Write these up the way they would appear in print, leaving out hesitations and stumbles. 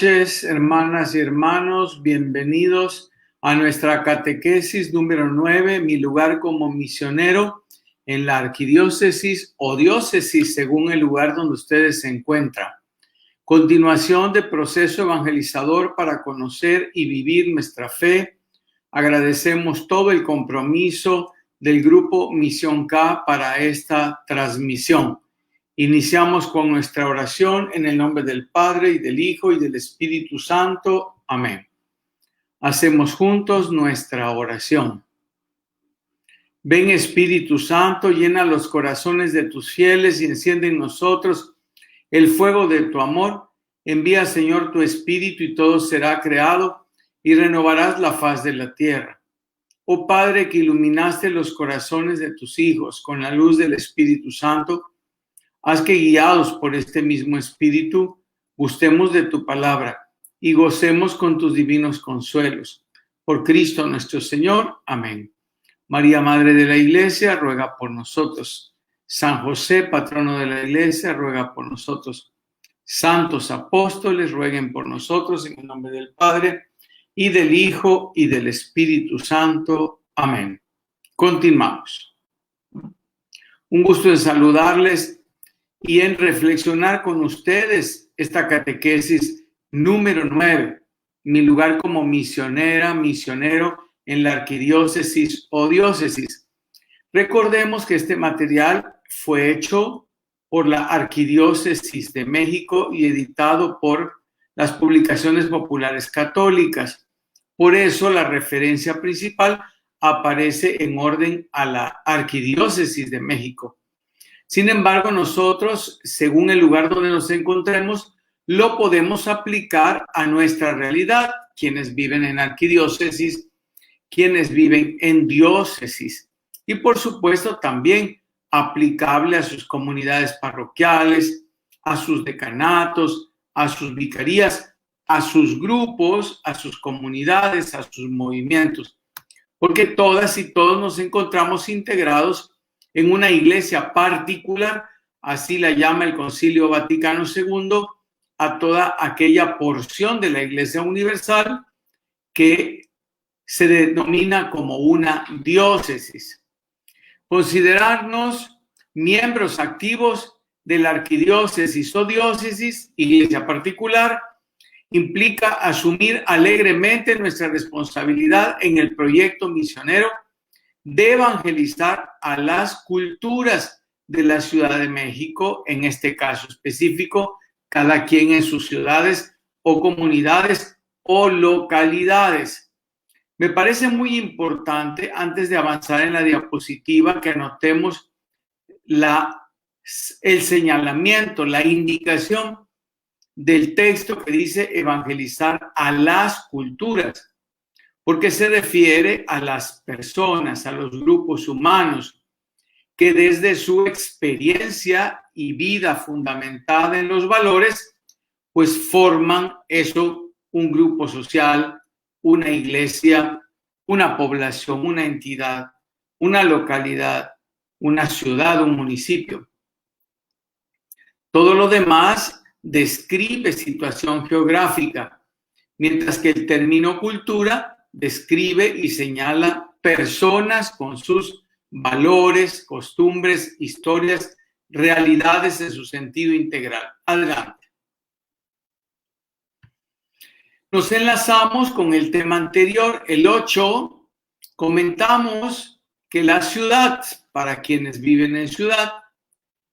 Noches, hermanas y hermanos, bienvenidos a nuestra catequesis número 9, mi lugar como misionero en la arquidiócesis o diócesis, según el lugar donde ustedes se encuentran. Continuación de proceso evangelizador para conocer y vivir nuestra fe. Agradecemos todo el compromiso del grupo Misión K para esta transmisión. Iniciamos con nuestra oración en el nombre del Padre y del Hijo y del Espíritu Santo. Amén. Hacemos juntos nuestra oración. Ven, Espíritu Santo, llena los corazones de tus fieles y enciende en nosotros el fuego de tu amor. Envía, Señor, tu Espíritu y todo será creado y renovarás la faz de la tierra. Oh Padre, que iluminaste los corazones de tus hijos con la luz del Espíritu Santo, haz que, guiados por este mismo Espíritu, gustemos de tu palabra y gocemos con tus divinos consuelos. Por Cristo nuestro Señor. Amén. María, Madre de la Iglesia, ruega por nosotros. San José, patrono de la Iglesia, ruega por nosotros. Santos apóstoles, rueguen por nosotros en el nombre del Padre y del Hijo y del Espíritu Santo. Amén. Continuamos. Un gusto en saludarles y en reflexionar con ustedes esta catequesis número 9, mi lugar como misionera, misionero en la arquidiócesis o diócesis. Recordemos que este material fue hecho por la Arquidiócesis de México y editado por las Publicaciones Populares Católicas. Por eso la referencia principal aparece en orden a la Arquidiócesis de México. Sin embargo, nosotros, según el lugar donde nos encontremos, lo podemos aplicar a nuestra realidad. Quienes viven en arquidiócesis, quienes viven en diócesis. Y por supuesto también aplicable a sus comunidades parroquiales, a sus decanatos, a sus vicarías, a sus grupos, a sus comunidades, a sus movimientos. Porque todas y todos nos encontramos integrados en una iglesia particular, así la llama el Concilio Vaticano II, a toda aquella porción de la Iglesia Universal que se denomina como una diócesis. Considerarnos miembros activos de la arquidiócesis o diócesis, iglesia particular, implica asumir alegremente nuestra responsabilidad en el proyecto misionero de evangelizar a las culturas de la Ciudad de México, en este caso específico, cada quien en sus ciudades o comunidades o localidades. Me parece muy importante, antes de avanzar en la diapositiva, que anotemos el señalamiento, la indicación del texto que dice evangelizar a las culturas, porque se refiere a las personas, a los grupos humanos, que desde su experiencia y vida fundamentada en los valores, pues forman eso, un grupo social, una iglesia, una población, una entidad, una localidad, una ciudad, un municipio. Todo lo demás describe situación geográfica, mientras que el término cultura describe y señala personas con sus valores, costumbres, historias, realidades en su sentido integral. Adelante. Nos enlazamos con el tema anterior, el 8. Comentamos que la ciudad, para quienes viven en ciudad,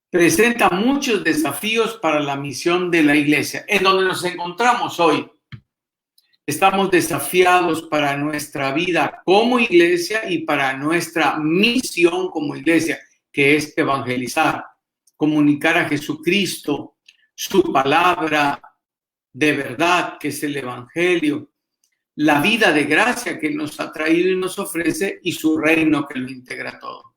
presenta muchos desafíos para la misión de la iglesia. En donde nos encontramos hoy, estamos desafiados para nuestra vida como iglesia y para nuestra misión como iglesia, que es evangelizar, comunicar a Jesucristo, su palabra de verdad, que es el evangelio, la vida de gracia que nos ha traído y nos ofrece, y su reino que lo integra todo.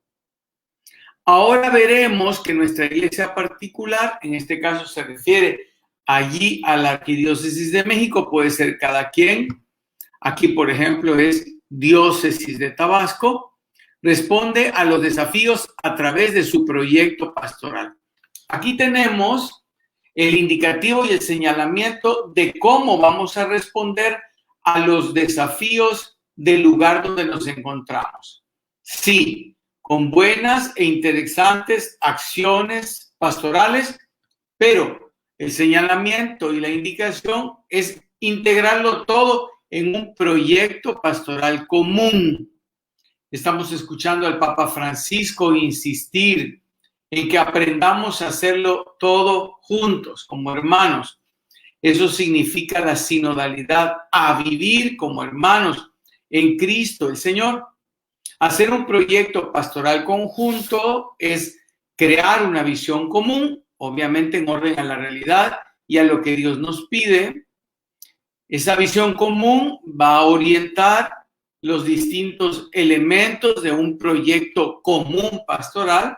Ahora veremos que nuestra iglesia particular, en este caso se refiere allí a la Arquidiócesis de México, puede ser cada quien. Aquí, por ejemplo, es Diócesis de Tabasco, responde a los desafíos a través de su proyecto pastoral. Aquí tenemos el indicativo y el señalamiento de cómo vamos a responder a los desafíos del lugar donde nos encontramos. Sí, con buenas e interesantes acciones pastorales, pero el señalamiento y la indicación es integrarlo todo en un proyecto pastoral común. Estamos escuchando al Papa Francisco insistir en que aprendamos a hacerlo todo juntos, como hermanos. Eso significa la sinodalidad, a vivir como hermanos en Cristo el Señor. Hacer un proyecto pastoral conjunto es crear una visión común, obviamente en orden a la realidad y a lo que Dios nos pide. Esa visión común va a orientar los distintos elementos de un proyecto común pastoral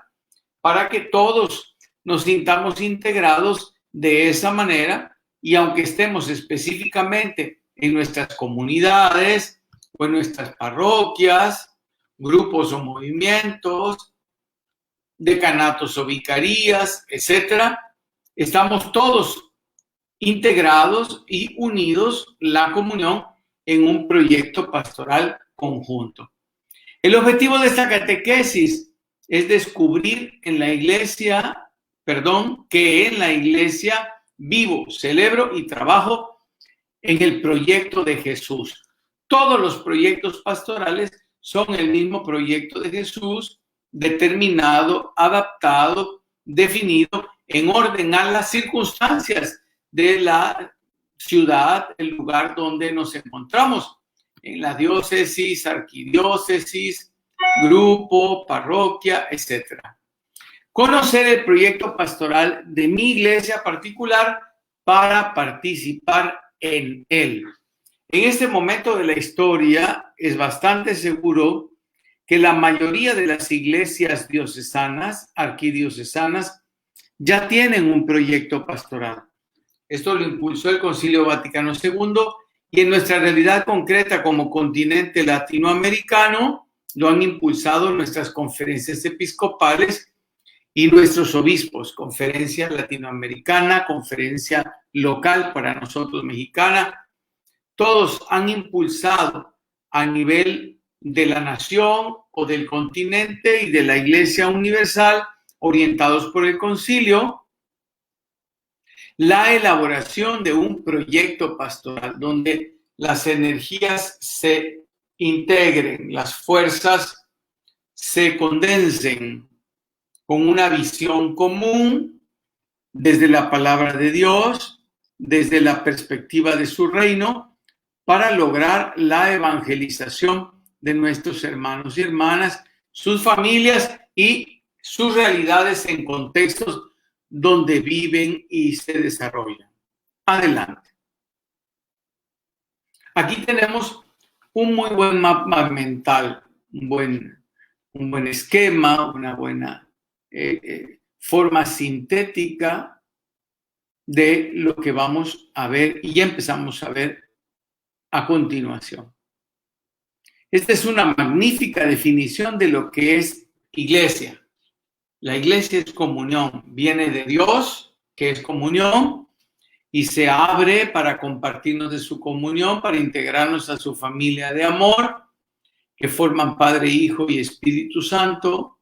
para que todos nos sintamos integrados de esa manera, y aunque estemos específicamente en nuestras comunidades o en nuestras parroquias, grupos o movimientos, decanatos o vicarías, etcétera, estamos todos integrados y unidos, la comunión, en un proyecto pastoral conjunto. El objetivo de esta catequesis es descubrir que en la iglesia vivo, celebro y trabajo en el proyecto de Jesús. Todos los proyectos pastorales son el mismo proyecto de Jesús, determinado, adaptado, definido en orden a las circunstancias de la ciudad, el lugar donde nos encontramos. en la diócesis, arquidiócesis, grupo, parroquia, etc. Conocer el proyecto pastoral de mi iglesia particular para participar en él. En este momento de la historia es bastante seguro que la mayoría de las iglesias diocesanas, arquidiocesanas, ya tienen un proyecto pastoral. Esto lo impulsó el Concilio Vaticano II y en nuestra realidad concreta como continente latinoamericano lo han impulsado nuestras conferencias episcopales y nuestros obispos, conferencia latinoamericana, conferencia local para nosotros mexicana. Todos han impulsado a nivel de la nación o del continente y de la Iglesia Universal, orientados por el concilio, la elaboración de un proyecto pastoral donde las energías se integren, las fuerzas se condensen con una visión común desde la palabra de Dios, desde la perspectiva de su reino, para lograr la evangelización de nuestros hermanos y hermanas, sus familias y sus realidades en contextos donde viven y se desarrollan. Adelante. Aquí tenemos un muy buen mapa mental, un buen esquema, una buena forma sintética de lo que vamos a ver y ya empezamos a ver a continuación. Esta es una magnífica definición de lo que es iglesia. La iglesia es comunión, viene de Dios, que es comunión, y se abre para compartirnos de su comunión, para integrarnos a su familia de amor, que forman Padre, Hijo y Espíritu Santo.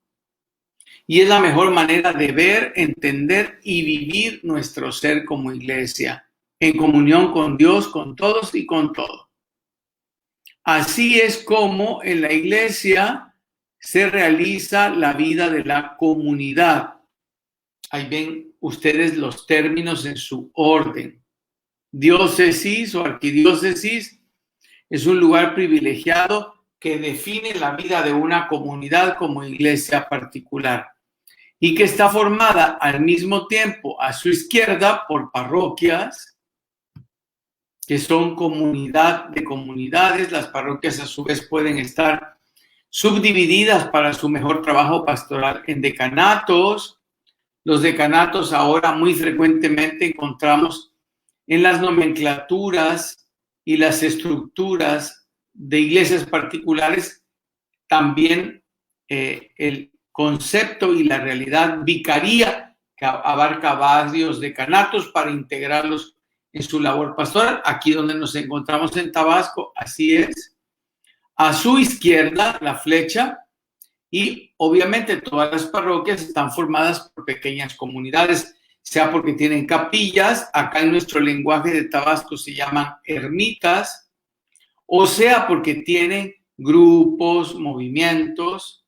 Y es la mejor manera de ver, entender y vivir nuestro ser como iglesia, en comunión con Dios, con todos y con todo. Así es como en la iglesia se realiza la vida de la comunidad. Ahí ven ustedes los términos en su orden. Diócesis o arquidiócesis es un lugar privilegiado que define la vida de una comunidad como iglesia particular y que está formada al mismo tiempo a su izquierda por parroquias, que son comunidad de comunidades. Las parroquias a su vez pueden estar subdivididas para su mejor trabajo pastoral en decanatos. Los decanatos ahora muy frecuentemente encontramos en las nomenclaturas y las estructuras de iglesias particulares también el concepto y la realidad vicaría, que abarca varios decanatos para integrarlos en su labor pastoral. Aquí donde nos encontramos en Tabasco, así es. A su izquierda, la flecha, y obviamente todas las parroquias están formadas por pequeñas comunidades, sea porque tienen capillas, acá en nuestro lenguaje de Tabasco se llaman ermitas, o sea porque tienen grupos, movimientos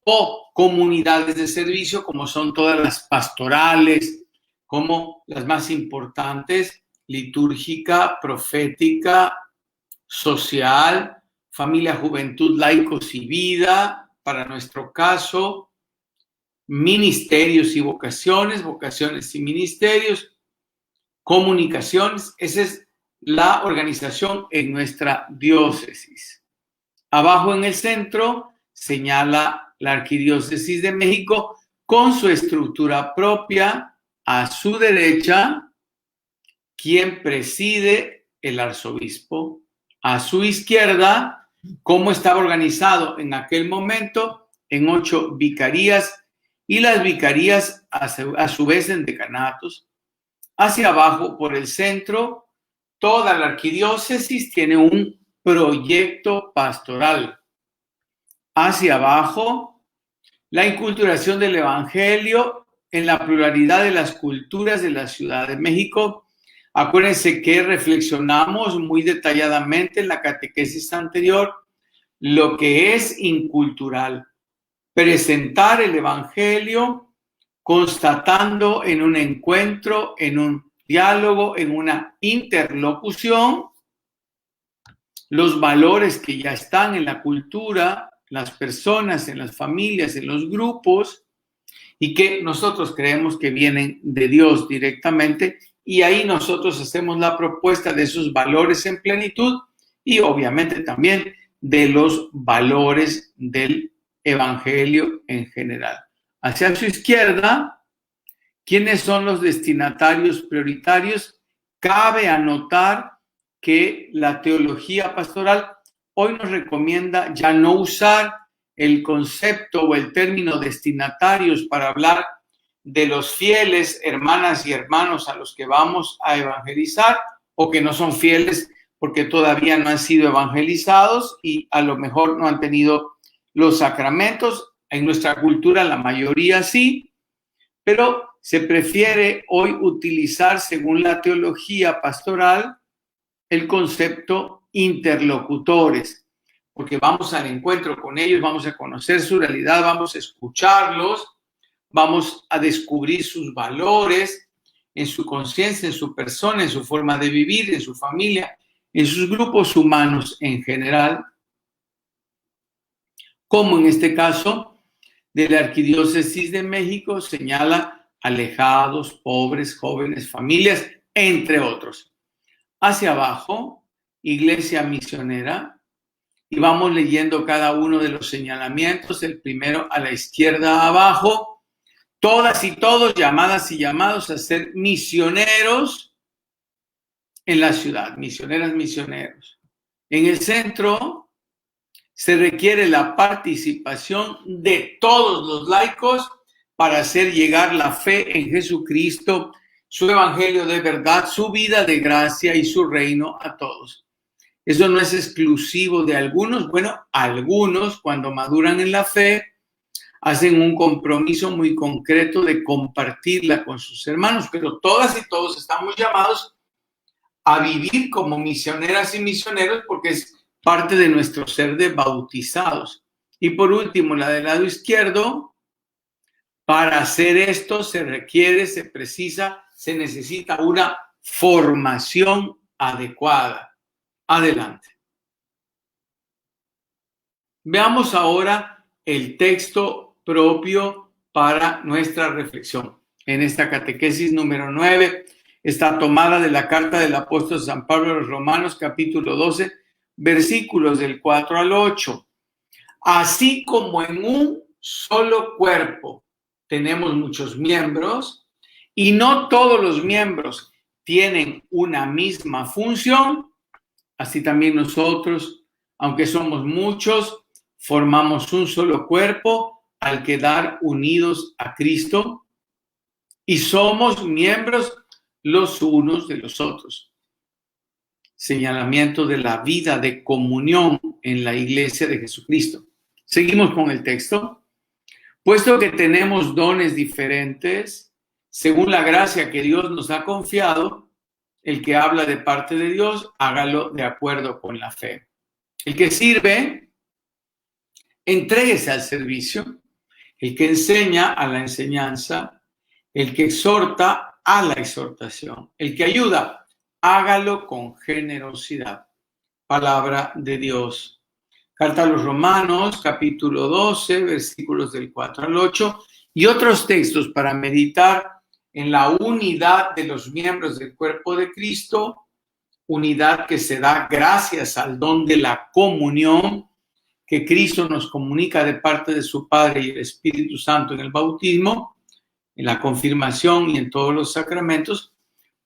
o comunidades de servicio, como son todas las pastorales, como las más importantes, litúrgica, profética, social, familia, juventud, laicos y vida, para nuestro caso, ministerios y vocaciones, vocaciones y ministerios, comunicaciones. Esa es la organización en nuestra diócesis. Abajo en el centro señala la Arquidiócesis de México con su estructura propia. A su derecha, quien preside el arzobispo. A su izquierda, cómo estaba organizado en aquel momento en 8 vicarías y las vicarías a su vez en decanatos. Hacia abajo, por el centro, toda la arquidiócesis tiene un proyecto pastoral. Hacia abajo, la inculturación del evangelio en la pluralidad de las culturas de la Ciudad de México. Acuérdense que reflexionamos muy detalladamente en la catequesis anterior lo que es incultural. Presentar el evangelio constatando en un encuentro, en un diálogo, en una interlocución, los valores que ya están en la cultura, las personas, en las familias, en los grupos, y que nosotros creemos que vienen de Dios directamente, y ahí nosotros hacemos la propuesta de esos valores en plenitud y obviamente también de los valores del Evangelio en general. Hacia su izquierda, ¿quiénes son los destinatarios prioritarios? Cabe anotar que la teología pastoral hoy nos recomienda ya no usar el concepto o el término destinatarios para hablar de los fieles, hermanas y hermanos a los que vamos a evangelizar o que no son fieles porque todavía no han sido evangelizados y a lo mejor no han tenido los sacramentos. En nuestra cultura la mayoría sí, pero se prefiere hoy utilizar, según la teología pastoral, el concepto interlocutores, porque vamos al encuentro con ellos, vamos a conocer su realidad, vamos a escucharlos, vamos a descubrir sus valores en su conciencia, en su persona, en su forma de vivir, en su familia, en sus grupos humanos en general, como en este caso de la Arquidiócesis de México señala alejados, pobres, jóvenes, familias, entre otros. Hacia abajo, iglesia misionera, y vamos leyendo cada uno de los señalamientos. El primero a la izquierda abajo, todas y todos llamadas y llamados a ser misioneros en la ciudad, misioneras, misioneros. En el centro se requiere la participación de todos los laicos para hacer llegar la fe en Jesucristo, su evangelio de verdad, su vida de gracia y su reino a todos. Eso no es exclusivo de algunos. Bueno, algunos cuando maduran en la fe hacen un compromiso muy concreto de compartirla con sus hermanos, pero todas y todos estamos llamados a vivir como misioneras y misioneros porque es parte de nuestro ser de bautizados. Y por último, la del lado izquierdo, para hacer esto se requiere, se precisa, se necesita una formación adecuada. Adelante. Veamos ahora el texto propio para nuestra reflexión. En esta catequesis número 9 está tomada de la carta del apóstol San Pablo a los Romanos, capítulo 12, versículos del 4 al 8. Así como en un solo cuerpo tenemos muchos miembros y no todos los miembros tienen una misma función, así también nosotros, aunque somos muchos, formamos un solo cuerpo al quedar unidos a Cristo y somos miembros los unos de los otros. Señalamiento de la vida de comunión en la iglesia de Jesucristo. Seguimos con el texto. Puesto que tenemos dones diferentes, según la gracia que Dios nos ha confiado, el que habla de parte de Dios, hágalo de acuerdo con la fe. El que sirve, entréguese al servicio. El que enseña, a la enseñanza. El que exhorta, a la exhortación. El que ayuda, hágalo con generosidad. Palabra de Dios. Carta a los Romanos, capítulo 12, versículos del 4 al 8, y otros textos para meditar en la unidad de los miembros del cuerpo de Cristo, unidad que se da gracias al don de la comunión que Cristo nos comunica de parte de su Padre y el Espíritu Santo en el bautismo, en la confirmación y en todos los sacramentos.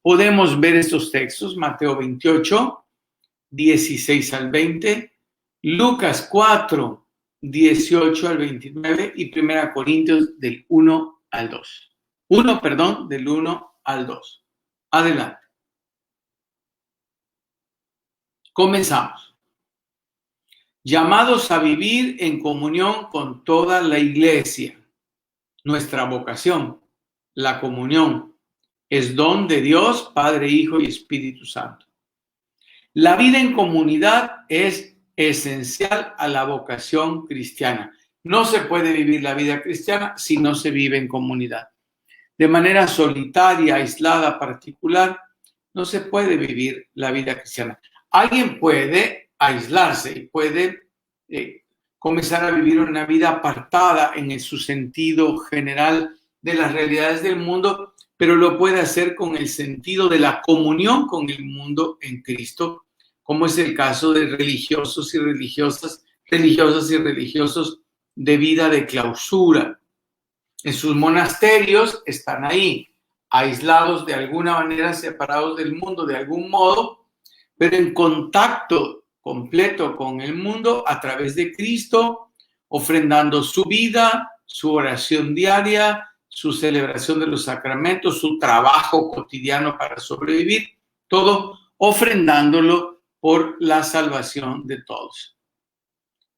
Podemos ver estos textos, Mateo 28, 16 al 20, Lucas 4, 18 al 29 y 1 Corintios del 1 al 2. Del 1 al 2. Adelante. Comenzamos. Llamados a vivir en comunión con toda la iglesia. Nuestra vocación, la comunión, es don de Dios, Padre, Hijo y Espíritu Santo. La vida en comunidad es esencial a la vocación cristiana. No se puede vivir la vida cristiana si no se vive en comunidad. De manera solitaria, aislada, particular, no se puede vivir la vida cristiana. Alguien puede aislarse y puede comenzar a vivir una vida apartada en su sentido general de las realidades del mundo, pero lo puede hacer con el sentido de la comunión con el mundo en Cristo, como es el caso de religiosos y religiosos de vida de clausura. En sus monasterios están ahí, aislados de alguna manera, separados del mundo de algún modo, pero en contacto completo con el mundo a través de Cristo, ofrendando su vida, su oración diaria, su celebración de los sacramentos, su trabajo cotidiano para sobrevivir, todo ofrendándolo por la salvación de todos.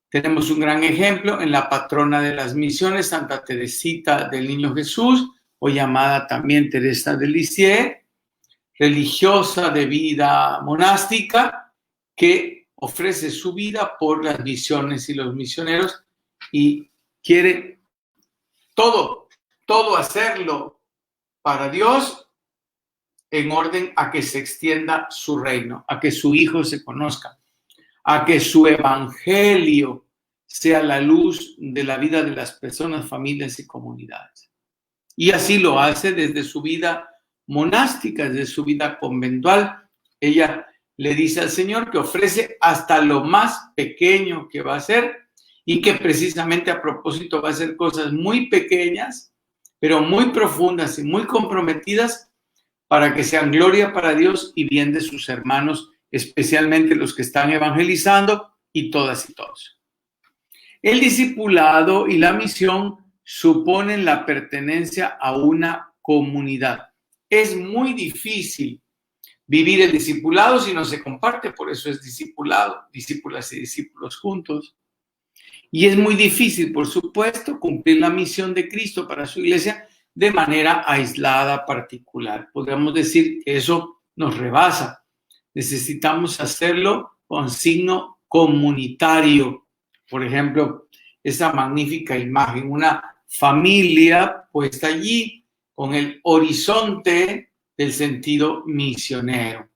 Tenemos un gran ejemplo en la patrona de las misiones, Santa Teresita del Niño Jesús, o llamada también Teresa de Lisieux, religiosa de vida monástica, que ofrece su vida por las misiones y los misioneros y quiere todo hacerlo para Dios en orden a que se extienda su reino, a que su Hijo se conozca, a que su evangelio sea la luz de la vida de las personas, familias y comunidades. Y así lo hace desde su vida monástica, desde su vida conventual. Ella le dice al Señor que ofrece hasta lo más pequeño que va a hacer y que precisamente a propósito va a hacer cosas muy pequeñas, pero muy profundas y muy comprometidas para que sean gloria para Dios y bien de sus hermanos, especialmente los que están evangelizando y todas y todos. El discipulado y la misión suponen la pertenencia a una comunidad. Es muy difícil vivir el discipulado si no se comparte, por eso es discipulado, discípulas y discípulos juntos. Y es muy difícil, por supuesto, cumplir la misión de Cristo para su iglesia de manera aislada, particular. Podríamos decir que eso nos rebasa. Necesitamos hacerlo con signo comunitario. Por ejemplo, esa magnífica imagen, una familia puesta allí con el horizonte del sentido misionero.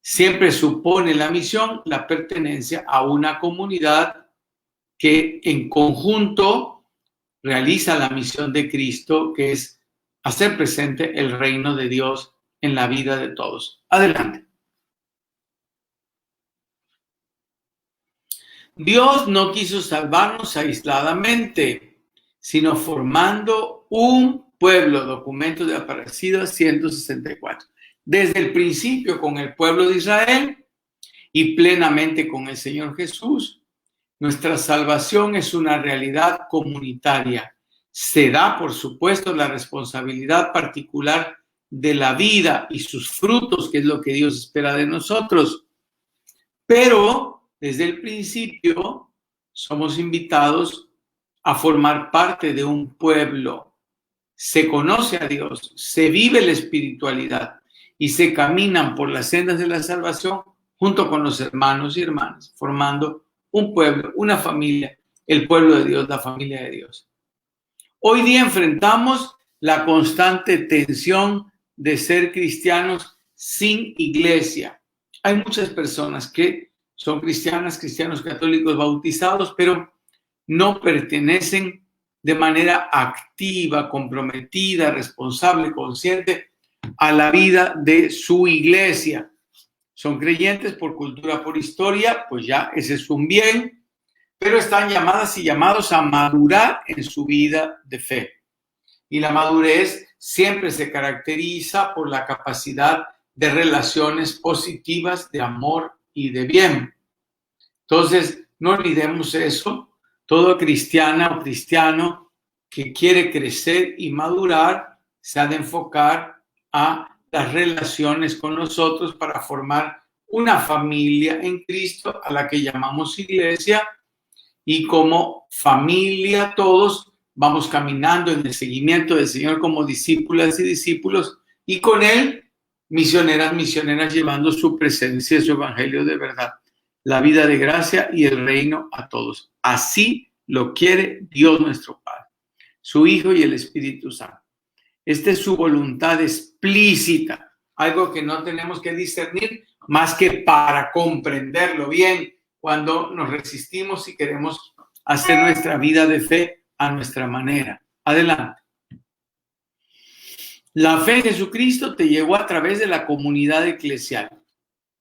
Siempre supone la misión la pertenencia a una comunidad que en conjunto realiza la misión de Cristo, que es hacer presente el reino de Dios en la vida de todos. Adelante. Dios no quiso salvarnos aisladamente, sino formando un pueblo, documento de Aparecida 164. Desde el principio con el pueblo de Israel y plenamente con el Señor Jesús. Nuestra salvación es una realidad comunitaria. Se da, por supuesto, la responsabilidad particular de la vida y sus frutos, que es lo que Dios espera de nosotros. Pero desde el principio somos invitados a formar parte de un pueblo. Se conoce a Dios, se vive la espiritualidad y se caminan por las sendas de la salvación junto con los hermanos y hermanas, formando un pueblo, una familia, el pueblo de Dios, la familia de Dios. Hoy día enfrentamos la constante tensión de ser cristianos sin iglesia. Hay muchas personas que son cristianas, cristianos católicos bautizados, pero no pertenecen de manera activa, comprometida, responsable, consciente a la vida de su iglesia. Son creyentes por cultura, por historia, pues ya ese es un bien, pero están llamadas y llamados a madurar en su vida de fe. Y la madurez siempre se caracteriza por la capacidad de relaciones positivas, de amor y de bien. Entonces, no olvidemos eso. Todo cristiana o cristiano que quiere crecer y madurar se ha de enfocar a las relaciones con nosotros para formar una familia en Cristo a la que llamamos iglesia, y como familia todos vamos caminando en el seguimiento del Señor como discípulas y discípulos, y con Él misioneras llevando su presencia y su evangelio de verdad, la vida de gracia y el reino a todos. Así lo quiere Dios nuestro Padre, su Hijo y el Espíritu Santo. Esta es su voluntad explícita, algo que no tenemos que discernir más que para comprenderlo bien, cuando nos resistimos y queremos hacer nuestra vida de fe a nuestra manera. Adelante. La fe en Jesucristo te llegó a través de la comunidad eclesial.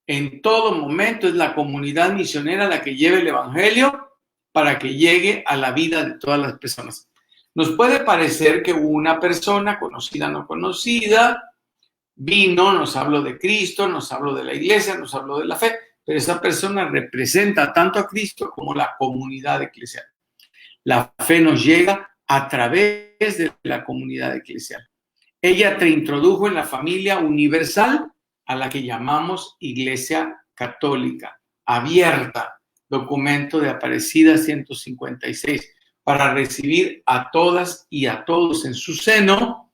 En todo momento es la comunidad misionera la que lleva el evangelio para que llegue a la vida de todas las personas. Nos puede parecer que una persona, conocida o no conocida, vino, nos habló de Cristo, nos habló de la iglesia, nos habló de la fe, pero esa persona representa tanto a Cristo como la comunidad eclesial. La fe nos llega a través de la comunidad eclesial. Ella te introdujo en la familia universal a la que llamamos Iglesia Católica, abierta, documento de Aparecida 156, para recibir a todas y a todos en su seno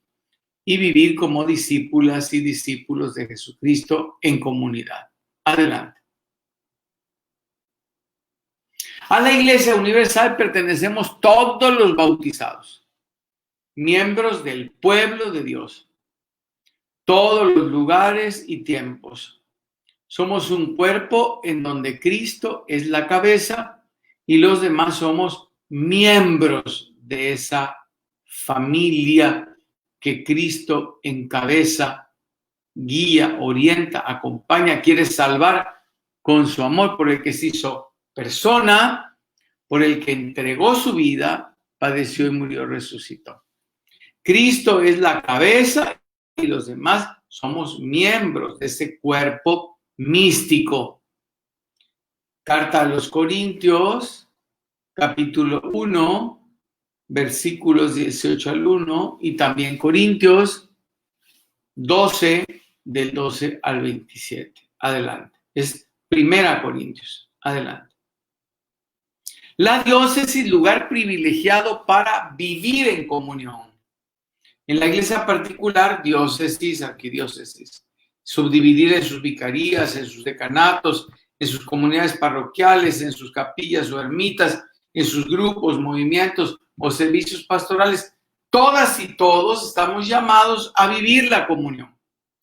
y vivir como discípulas y discípulos de Jesucristo en comunidad. Adelante. A la Iglesia Universal pertenecemos todos los bautizados, miembros del pueblo de Dios, todos los lugares y tiempos. Somos un cuerpo en donde Cristo es la cabeza y los demás somos miembros de esa familia que Cristo encabeza, guía, orienta, acompaña, quiere salvar con su amor, por el que se hizo persona, por el que entregó su vida, padeció y murió, resucitó. Cristo es la cabeza y los demás somos miembros de ese cuerpo místico. Carta a los Corintios, capítulo 1, versículos 18 al 1, y también Corintios 12, del 12 al 27. Adelante. Es Primera Corintios. Adelante. La diócesis, lugar privilegiado para vivir en comunión. En la iglesia particular, diócesis, arquidiócesis, subdividida en sus vicarías, en sus decanatos, en sus comunidades parroquiales, en sus capillas o ermitas, en sus grupos, movimientos o servicios pastorales. Todas y todos estamos llamados a vivir la comunión,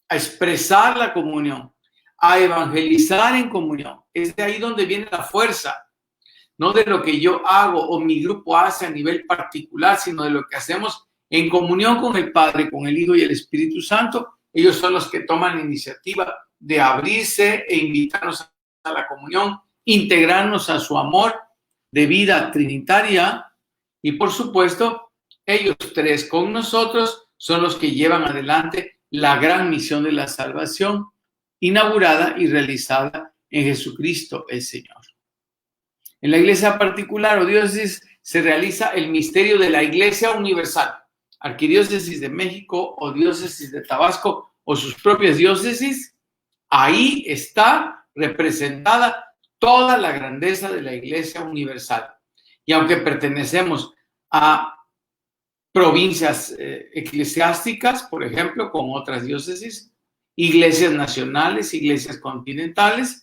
a expresar la comunión, a evangelizar en comunión. Es de ahí donde viene la fuerza, no de lo que yo hago o mi grupo hace a nivel particular, sino de lo que hacemos en comunión con el Padre, con el Hijo y el Espíritu Santo. Ellos son los que toman la iniciativa de abrirse e invitarnos a la comunión, integrarnos a su amor de vida trinitaria. Y por supuesto, ellos tres con nosotros son los que llevan adelante la gran misión de la salvación, inaugurada y realizada en Jesucristo el Señor. En la iglesia particular o diócesis se realiza el misterio de la Iglesia Universal. Arquidiócesis de México o diócesis de Tabasco o sus propias diócesis, ahí está representada toda la grandeza de la Iglesia Universal. Y aunque pertenecemos a provincias eclesiásticas, por ejemplo, con otras diócesis, iglesias nacionales, iglesias continentales,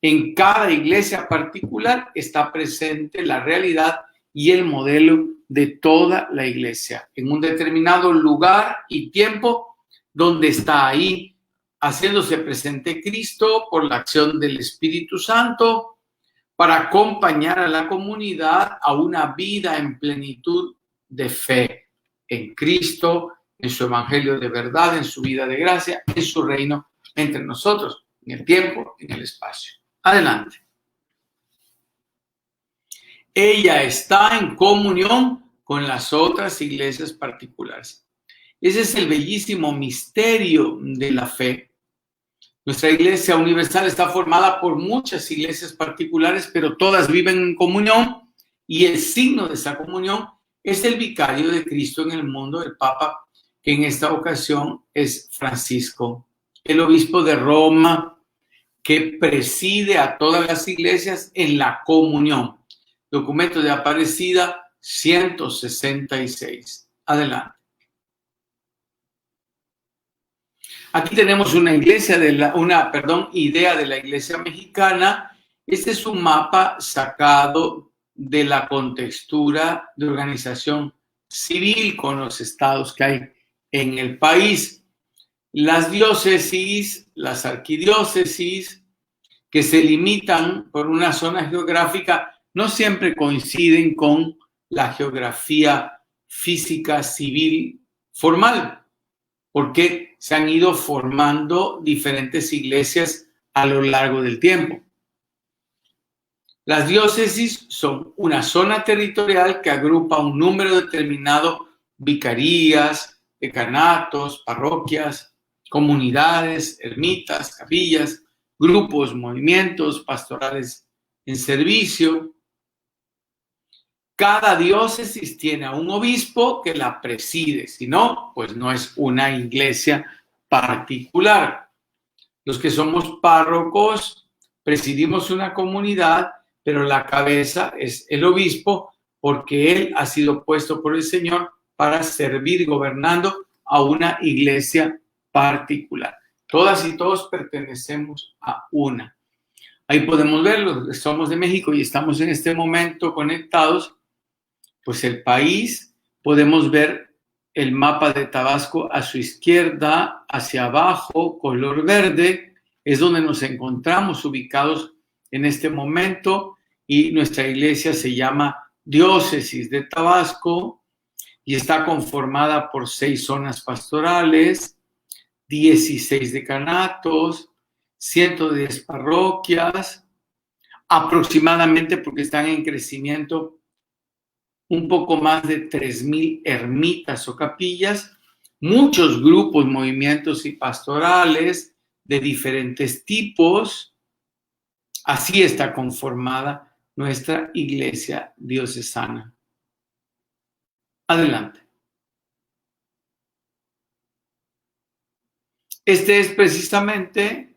en cada iglesia particular está presente la realidad y el modelo de toda la iglesia, en un determinado lugar y tiempo donde está ahí haciéndose presente Cristo por la acción del Espíritu Santo para acompañar a la comunidad a una vida en plenitud de fe en Cristo, en su evangelio de verdad, en su vida de gracia, en su reino entre nosotros, en el tiempo, en el espacio. Adelante. Ella está en comunión con las otras iglesias particulares. Ese es el bellísimo misterio de la fe. Nuestra iglesia universal está formada por muchas iglesias particulares, pero todas viven en comunión, y el signo de esa comunión es el vicario de Cristo en el mundo, el Papa, que en esta ocasión es Francisco, el obispo de Roma, que preside a todas las iglesias en la comunión. Documento de Aparecida 166. Adelante. Aquí tenemos una idea de la iglesia mexicana. Este es un mapa sacado de la contextura de organización civil con los estados que hay en el país. Las diócesis, las arquidiócesis, que se limitan por una zona geográfica, no siempre coinciden con la geografía física civil formal, porque se han ido formando diferentes iglesias a lo largo del tiempo. Las diócesis son una zona territorial que agrupa un número determinado de vicarías, decanatos, parroquias, comunidades, ermitas, capillas, grupos, movimientos pastorales en servicio. Cada diócesis tiene a un obispo que la preside, si no, pues no es una iglesia particular. Los que somos párrocos presidimos una comunidad, pero la cabeza es el obispo, porque él ha sido puesto por el Señor para servir gobernando a una iglesia particular. Todas y todos pertenecemos a una. Ahí podemos verlo, somos de México y estamos en este momento conectados, pues el país, podemos ver el mapa de Tabasco a su izquierda, hacia abajo, color verde, es donde nos encontramos ubicados en este momento, y nuestra iglesia se llama Diócesis de Tabasco y está conformada por 6 zonas pastorales, 16 decanatos, 110 parroquias, aproximadamente, porque están en crecimiento, un poco más de 3,000 ermitas o capillas, muchos grupos, movimientos y pastorales de diferentes tipos. Así está conformada nuestra iglesia diocesana. Adelante. Este es precisamente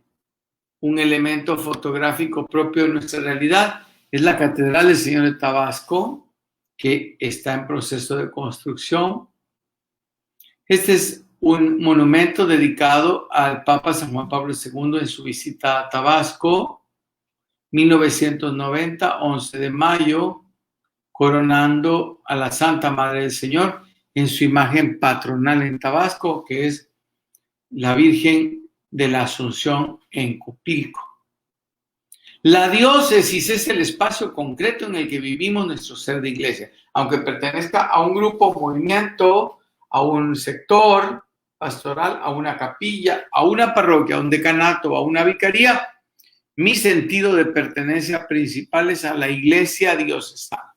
un elemento fotográfico propio de nuestra realidad. Es la Catedral del Señor de Tabasco, que está en proceso de construcción. Este es un monumento dedicado al Papa San Juan Pablo II en su visita a Tabasco, 1990, 11 de mayo, coronando a la Santa Madre del Señor en su imagen patronal en Tabasco, que es la Virgen de la Asunción en Copilco. La diócesis es el espacio concreto en el que vivimos nuestro ser de iglesia. Aunque pertenezca a un grupo, movimiento, a un sector pastoral, a una capilla, a una parroquia, a un decanato, a una vicaría, mi sentido de pertenencia principal es a la iglesia diocesana.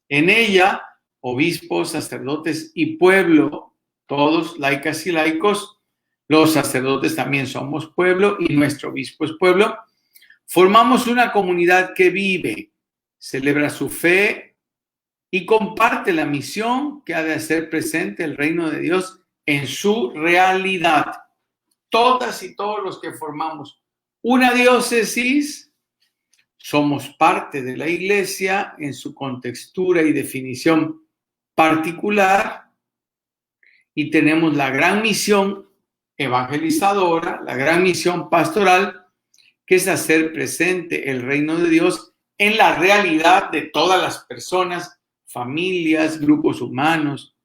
En ella, obispos, sacerdotes y pueblo, todos laicas y laicos, los sacerdotes también somos pueblo y nuestro obispo es pueblo, formamos una comunidad que vive, celebra su fe y comparte la misión que ha de hacer presente el reino de Dios en su realidad. Todas y todos los que formamos una diócesis somos parte de la iglesia en su contextura y definición particular y tenemos la gran misión evangelizadora, la gran misión pastoral, que es hacer presente el reino de Dios en la realidad de todas las personas, familias, grupos humanos,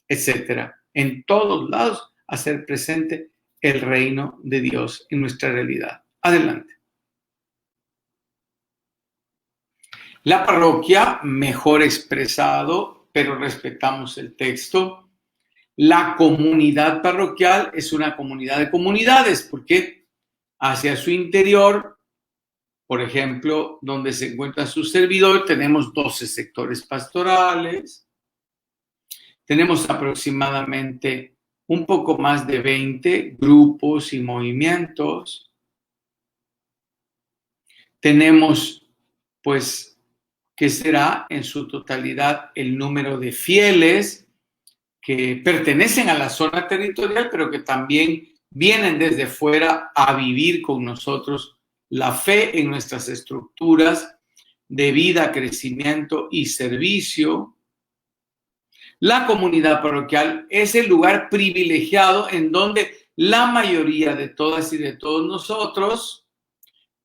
etcétera. En todos lados, hacer presente el reino de Dios en nuestra realidad. Adelante. La parroquia, mejor expresado, pero respetamos el texto. La comunidad parroquial es una comunidad de comunidades, porque hacia su interior, por ejemplo, donde se encuentra su servidor, tenemos 12 sectores pastorales, tenemos aproximadamente un poco más de 20 grupos y movimientos, tenemos, pues, que será en su totalidad el número de fieles que pertenecen a la zona territorial, pero que también vienen desde fuera a vivir con nosotros la fe en nuestras estructuras de vida, crecimiento y servicio. La comunidad parroquial es el lugar privilegiado en donde la mayoría de todas y de todos nosotros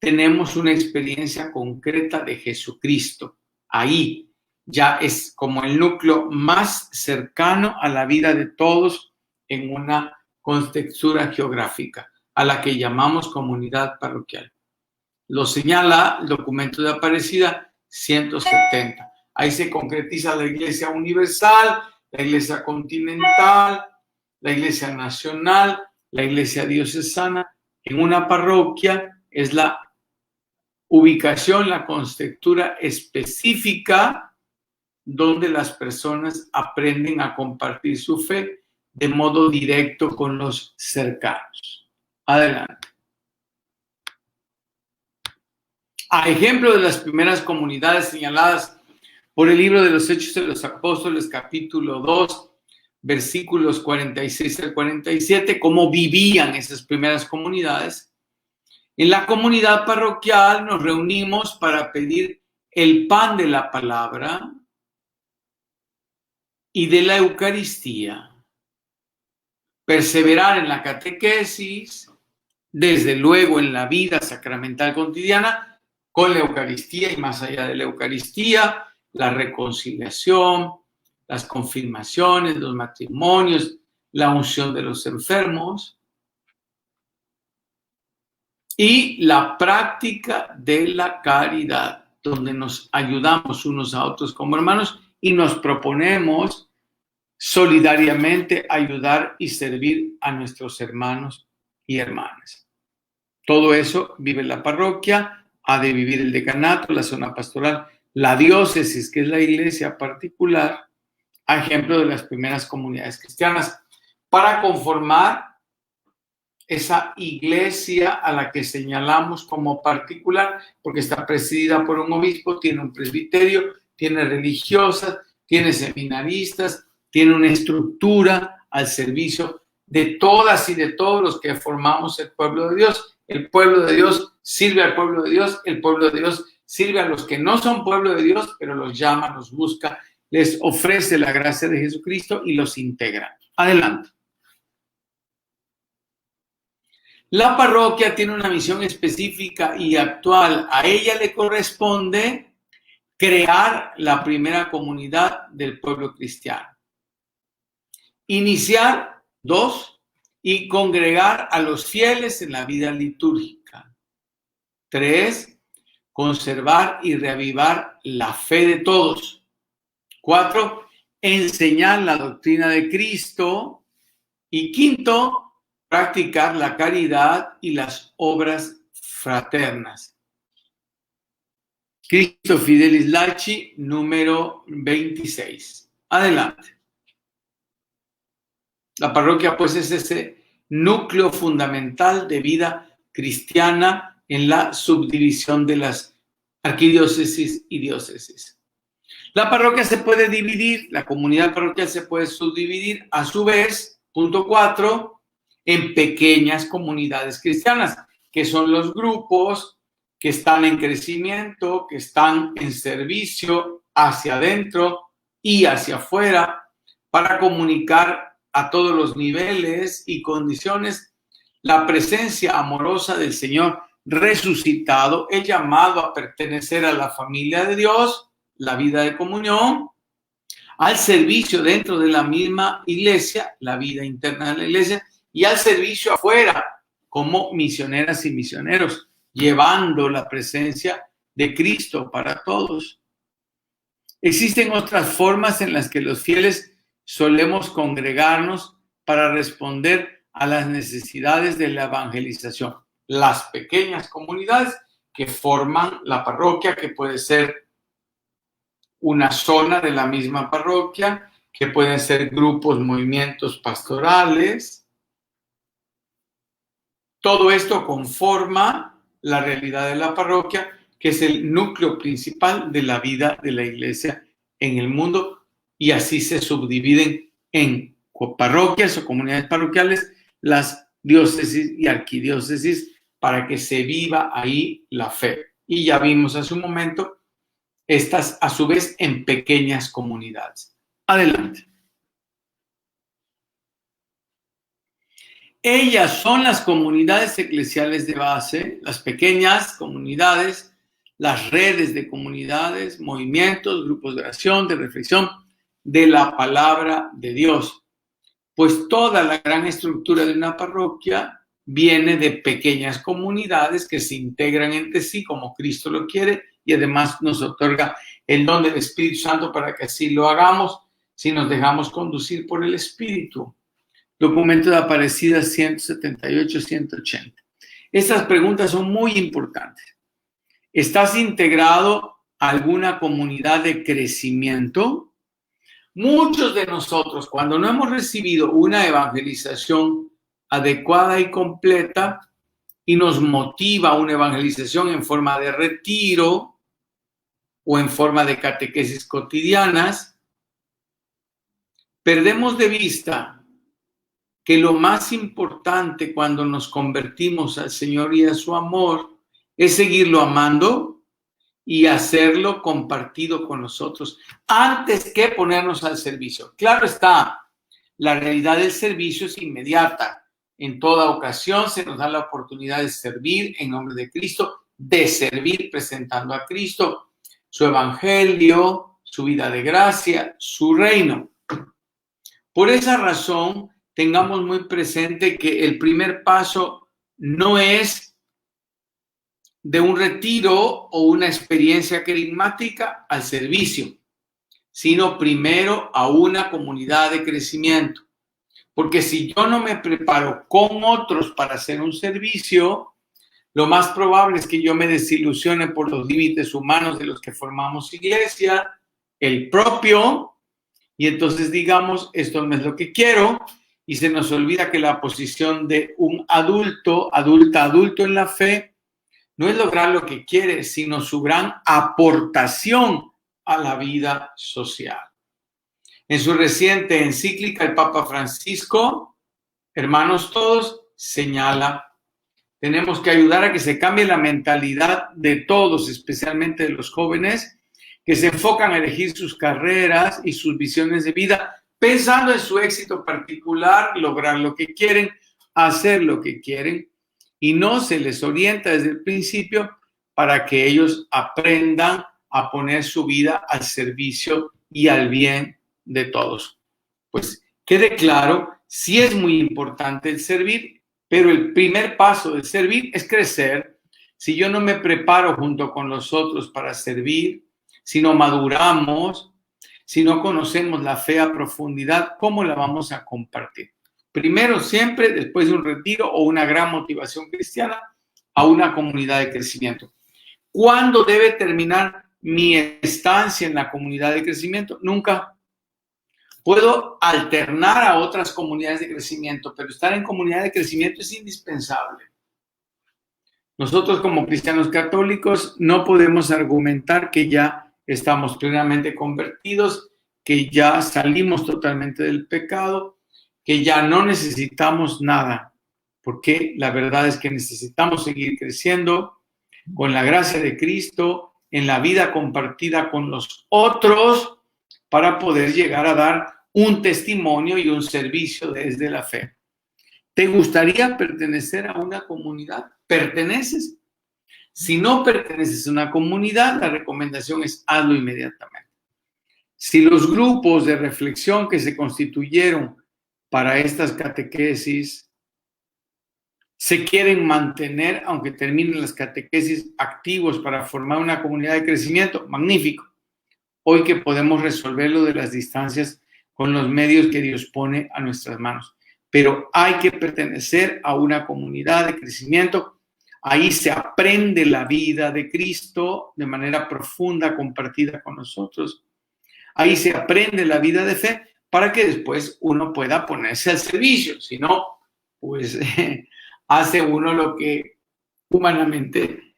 tenemos una experiencia concreta de Jesucristo. Ahí ya es como el núcleo más cercano a la vida de todos en una contextura geográfica, a la que llamamos comunidad parroquial. Lo señala el documento de Aparecida 170. Ahí se concretiza la Iglesia Universal, la Iglesia Continental, la Iglesia Nacional, la Iglesia Diocesana. En una parroquia es la ubicación, la contextura específica donde las personas aprenden a compartir su fe de modo directo con los cercanos. Adelante. A ejemplo de las primeras comunidades señaladas por el libro de los Hechos de los Apóstoles, capítulo 2, versículos 46 al 47, cómo vivían esas primeras comunidades. En la comunidad parroquial nos reunimos para pedir el pan de la palabra y de la Eucaristía, perseverar en la catequesis, desde luego en la vida sacramental cotidiana, con la Eucaristía y más allá de la Eucaristía, la reconciliación, las confirmaciones, los matrimonios, la unción de los enfermos y la práctica de la caridad, donde nos ayudamos unos a otros como hermanos y nos proponemos solidariamente ayudar y servir a nuestros hermanos y hermanas. Todo eso vive la parroquia, ha de vivir el decanato, la zona pastoral, la diócesis, que es la iglesia particular, a ejemplo de las primeras comunidades cristianas, para conformar esa iglesia a la que señalamos como particular, porque está presidida por un obispo, tiene un presbiterio, tiene religiosas, tiene seminaristas, tiene una estructura al servicio de todas y de todos los que formamos el pueblo de Dios. El pueblo de Dios sirve al pueblo de Dios, el pueblo de Dios sirve a los que no son pueblo de Dios, pero los llama, los busca, les ofrece la gracia de Jesucristo y los integra. Adelante. La parroquia tiene una misión específica y actual. A ella le corresponde crear la primera comunidad del pueblo cristiano. Iniciar, 2, y congregar a los fieles en la vida litúrgica. 3, conservar y reavivar la fe de todos. 4, enseñar la doctrina de Cristo. Y 5, practicar la caridad y las obras fraternas. Cristo Fidelis Laici, número 26. Adelante. La parroquia, pues, es ese núcleo fundamental de vida cristiana en la subdivisión de las arquidiócesis y diócesis. La parroquia se puede dividir, la comunidad parroquial se puede subdividir, a su vez, punto 4, en pequeñas comunidades cristianas, que son los grupos que están en crecimiento, que están en servicio hacia adentro y hacia afuera, para comunicar a todos los niveles y condiciones la presencia amorosa del Señor resucitado, el llamado a pertenecer a la familia de Dios, la vida de comunión, al servicio dentro de la misma iglesia, la vida interna de la iglesia, y al servicio afuera, como misioneras y misioneros, llevando la presencia de Cristo para todos. Existen otras formas en las que los fieles solemos congregarnos para responder a las necesidades de la evangelización. Las pequeñas comunidades que forman la parroquia, que puede ser una zona de la misma parroquia, que pueden ser grupos, movimientos pastorales. Todo esto conforma la realidad de la parroquia, que es el núcleo principal de la vida de la iglesia en el mundo, y así se subdividen en parroquias o comunidades parroquiales las diócesis y arquidiócesis para que se viva ahí la fe. Y ya vimos hace un momento estas a su vez en pequeñas comunidades. Adelante. Ellas son las comunidades eclesiales de base, las pequeñas comunidades, las redes de comunidades, movimientos, grupos de oración, de reflexión, de la palabra de Dios. pues toda la gran estructura de una parroquia viene de pequeñas comunidades que se integran entre sí como Cristo lo quiere y además nos otorga el don del Espíritu Santo para que así lo hagamos si nos dejamos conducir por el Espíritu. Documento de Aparecida 178-180. Estas preguntas son muy importantes. ¿Estás integrado a alguna comunidad de crecimiento? Muchos de nosotros, cuando no hemos recibido una evangelización adecuada y completa y nos motiva una evangelización en forma de retiro o en forma de catequesis cotidianas, perdemos de vista que lo más importante cuando nos convertimos al Señor y a su amor es seguirlo amando y hacerlo compartido con nosotros antes que ponernos al servicio. Claro está, la realidad del servicio es inmediata. En toda ocasión se nos da la oportunidad de servir en nombre de Cristo, de servir presentando a Cristo, su evangelio, su vida de gracia, su reino. Por esa razón, tengamos muy presente que el primer paso no es de un retiro o una experiencia carismática al servicio, sino primero a una comunidad de crecimiento. Porque si yo no me preparo con otros para hacer un servicio, lo más probable es que yo me desilusione por los límites humanos de los que formamos iglesia, el propio, y entonces digamos, esto no es lo que quiero, y se nos olvida que la posición de un adulto en la fe, no es lograr lo que quiere, sino su gran aportación a la vida social. En su reciente encíclica, el Papa Francisco, hermanos todos, señala, tenemos que ayudar a que se cambie la mentalidad de todos, especialmente de los jóvenes, que se enfocan a elegir sus carreras y sus visiones de vida, pensando en su éxito particular, lograr lo que quieren, hacer lo que quieren, y no se les orienta desde el principio para que ellos aprendan a poner su vida al servicio y al bien de todos. Pues quede claro, sí es muy importante el servir, pero el primer paso del servir es crecer. Si yo no me preparo junto con los otros para servir, si no maduramos, si no conocemos la fe a profundidad, ¿cómo la vamos a compartir? Primero siempre, después de un retiro o una gran motivación cristiana, a una comunidad de crecimiento. ¿Cuándo debe terminar mi estancia en la comunidad de crecimiento? Nunca. Puedo alternar a otras comunidades de crecimiento, pero estar en comunidad de crecimiento es indispensable. Nosotros como cristianos católicos no podemos argumentar que ya estamos plenamente convertidos, que ya salimos totalmente del pecado, que ya no necesitamos nada, porque la verdad es que necesitamos seguir creciendo con la gracia de Cristo en la vida compartida con los otros para poder llegar a dar un testimonio y un servicio desde la fe. ¿Te gustaría pertenecer a una comunidad? ¿Perteneces? Si no perteneces a una comunidad, la recomendación es hazlo inmediatamente. Si los grupos de reflexión que se constituyeron para estas catequesis se quieren mantener, aunque terminen las catequesis, activos para formar una comunidad de crecimiento, magnífico. Hoy que podemos resolverlo de las distancias con los medios que Dios pone a nuestras manos. Pero hay que pertenecer a una comunidad de crecimiento. Ahí se aprende la vida de Cristo de manera profunda, compartida con nosotros. Ahí se aprende la vida de fe para que después uno pueda ponerse al servicio. Si no, pues hace uno lo que humanamente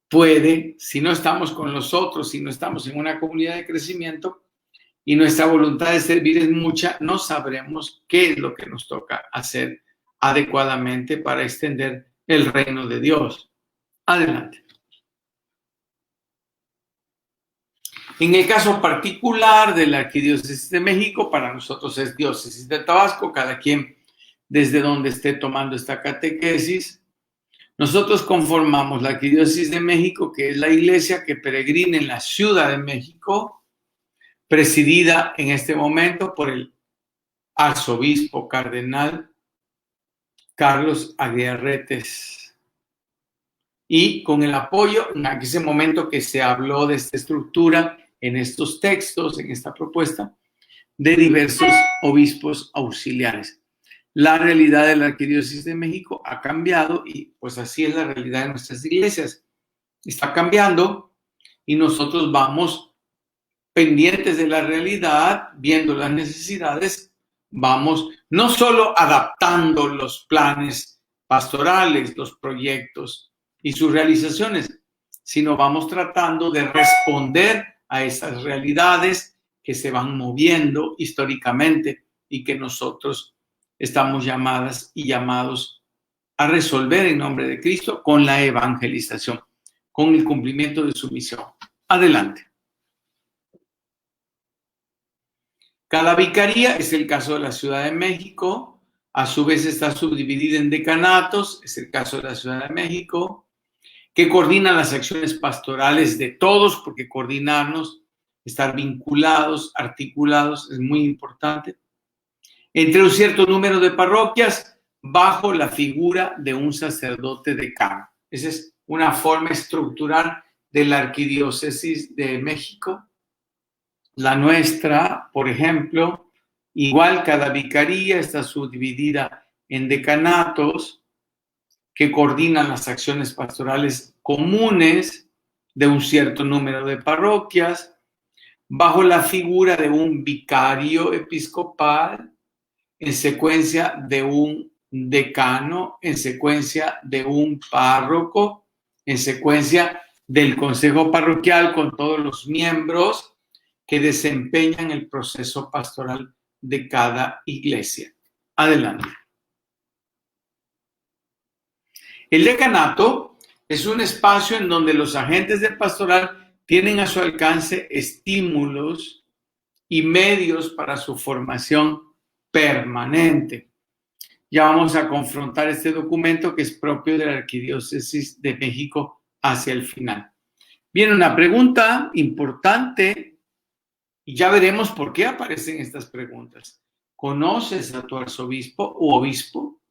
puede. Si no estamos con los otros, si no estamos en una comunidad de crecimiento y nuestra voluntad de servir es mucha, no sabremos qué es lo que nos toca hacer adecuadamente para extender el reino de Dios. Adelante. En el caso particular de la Arquidiócesis de México, para nosotros es Diócesis de Tabasco, cada quien desde donde esté tomando esta catequesis. Nosotros conformamos la Arquidiócesis de México, que es la iglesia que peregrina en la Ciudad de México, presidida en este momento por el arzobispo cardenal Carlos Aguirretes. Y con el apoyo, en ese momento que se habló de esta estructura, en estos textos, en esta propuesta, de diversos obispos auxiliares. La realidad de la Arquidiócesis de México ha cambiado y pues así es la realidad de nuestras iglesias. Está cambiando y nosotros vamos pendientes de la realidad, viendo las necesidades, vamos no solo adaptando los planes pastorales, los proyectos y sus realizaciones, sino vamos tratando de responder a esas realidades que se van moviendo históricamente y que nosotros estamos llamadas y llamados a resolver en nombre de Cristo con la evangelización, con el cumplimiento de su misión. Adelante. Cada vicaría es el caso de la Ciudad de México, a su vez está subdividida en decanatos, es el caso de la Ciudad de México, que coordina las acciones pastorales de todos, porque coordinarnos, estar vinculados, articulados, es muy importante, entre un cierto número de parroquias, bajo la figura de un sacerdote decano. Esa es una forma estructural de la Arquidiócesis de México. La nuestra, por ejemplo, igual cada vicaría está subdividida en decanatos que coordinan las acciones pastorales comunes de un cierto número de parroquias, bajo la figura de un vicario episcopal, en secuencia de un decano, en secuencia de un párroco, en secuencia del consejo parroquial con todos los miembros que desempeñan el proceso pastoral de cada iglesia. Adelante. El decanato es un espacio en donde los agentes del pastoral tienen a su alcance estímulos y medios para su formación permanente. Ya vamos a confrontar este documento que es propio de la Arquidiócesis de México hacia el final. Viene una pregunta importante y ya veremos por qué aparecen estas preguntas. ¿Conoces a tu arzobispo u obispo?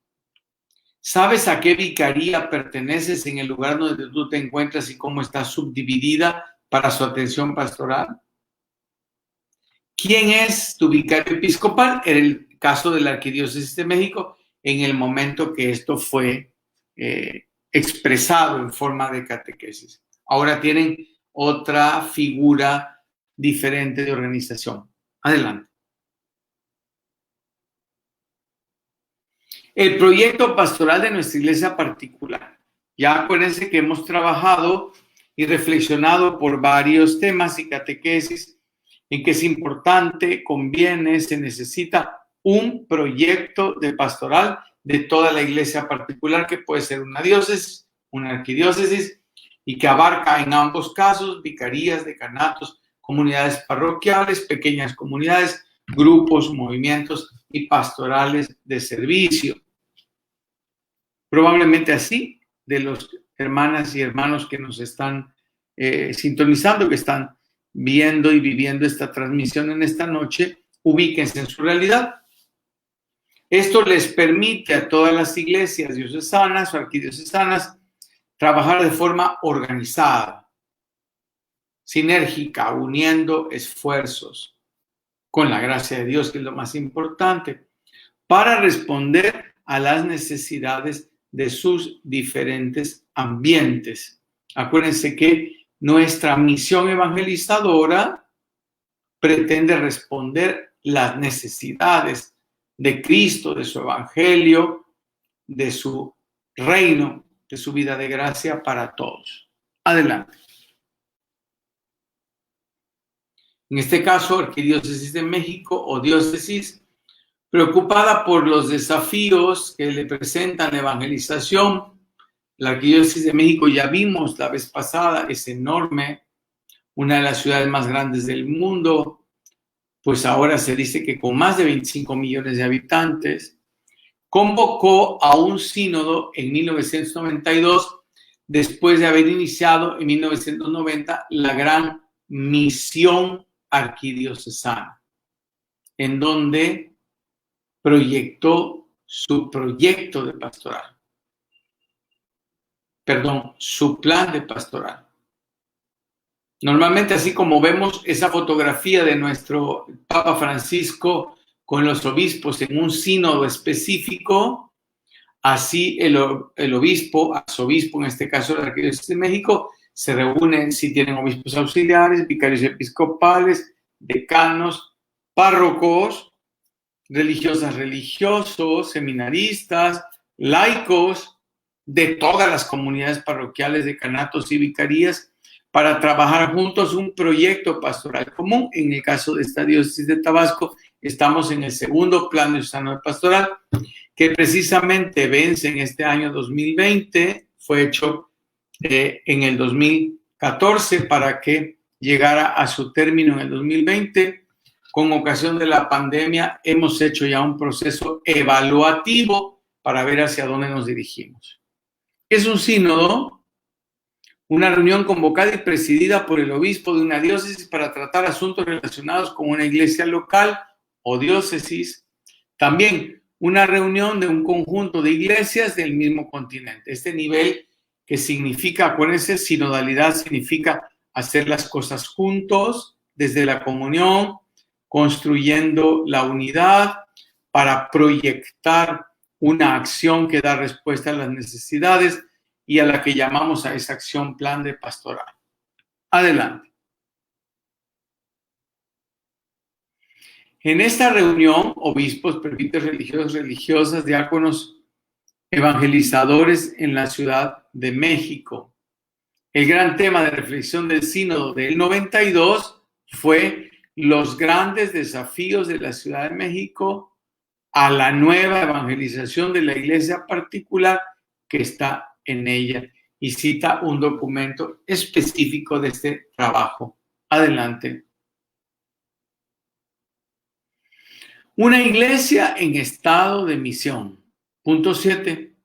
¿Sabes a qué vicaría perteneces en el lugar donde tú te encuentras y cómo está subdividida para su atención pastoral? ¿Quién es tu vicario episcopal? Era el caso de la Arquidiócesis de México en el momento que esto fue expresado en forma de catequesis. Ahora tienen otra figura diferente de organización. Adelante. El proyecto pastoral de nuestra iglesia particular. Ya acuérdense que hemos trabajado y reflexionado por varios temas y catequesis en que es importante, conviene, se necesita un proyecto de pastoral de toda la iglesia particular, que puede ser una diócesis, una arquidiócesis, y que abarca en ambos casos vicarías, decanatos, comunidades parroquiales, pequeñas comunidades, grupos, movimientos y pastorales de servicio. Probablemente así, de los hermanas y hermanos que nos están sintonizando, que están viendo y viviendo esta transmisión en esta noche, ubíquense en su realidad. Esto les permite a todas las iglesias diocesanas o arquidiocesanas trabajar de forma organizada, sinérgica, uniendo esfuerzos con la gracia de Dios, que es lo más importante, para responder a las necesidades de sus diferentes ambientes. Acuérdense que nuestra misión evangelizadora pretende responder las necesidades de Cristo, de su evangelio, de su reino, de su vida de gracia para todos. Adelante. En este caso, Arquidiócesis de México o diócesis, preocupada por los desafíos que le presentan la evangelización. La Arquidiócesis de México, ya vimos la vez pasada, es enorme, una de las ciudades más grandes del mundo, pues ahora se dice que con más de 25 millones de habitantes, convocó a un sínodo en 1992, después de haber iniciado en 1990 la gran misión arquidiocesana, en donde proyectó su proyecto de pastoral. Perdón, su plan de pastoral. Normalmente, así como vemos esa fotografía de nuestro Papa Francisco con los obispos en un sínodo específico, así el obispo, arzobispo, en este caso de la Arquidiócesis de México, se reúnen si tienen obispos auxiliares, vicarios episcopales, decanos, párrocos, religiosas, religiosos, seminaristas, laicos de todas las comunidades parroquiales, decanatos y vicarías para trabajar juntos un proyecto pastoral común. En el caso de esta diócesis de Tabasco, estamos en el segundo plan diocesano pastoral, que precisamente vence en este año 2020, fue hecho en el 2014 para que llegara a su término en el 2020. Con ocasión de la pandemia hemos hecho ya un proceso evaluativo para ver hacia dónde nos dirigimos. Es un sínodo, una reunión convocada y presidida por el obispo de una diócesis para tratar asuntos relacionados con una iglesia local o diócesis. También una reunión de un conjunto de iglesias del mismo continente. Este nivel que significa, acuérdense, sinodalidad significa hacer las cosas juntos, desde la comunión, construyendo la unidad para proyectar una acción que da respuesta a las necesidades y a la que llamamos a esa acción plan de pastoral. Adelante. En esta reunión, obispos, presbíteros religiosos, religiosas, diáconos, evangelizadores en la Ciudad de México. El gran tema de reflexión del sínodo del 92 fue los grandes desafíos de la Ciudad de México a la nueva evangelización de la iglesia particular que está en ella, y cita un documento específico de este trabajo. Adelante. Una iglesia en estado de misión. Punto 7.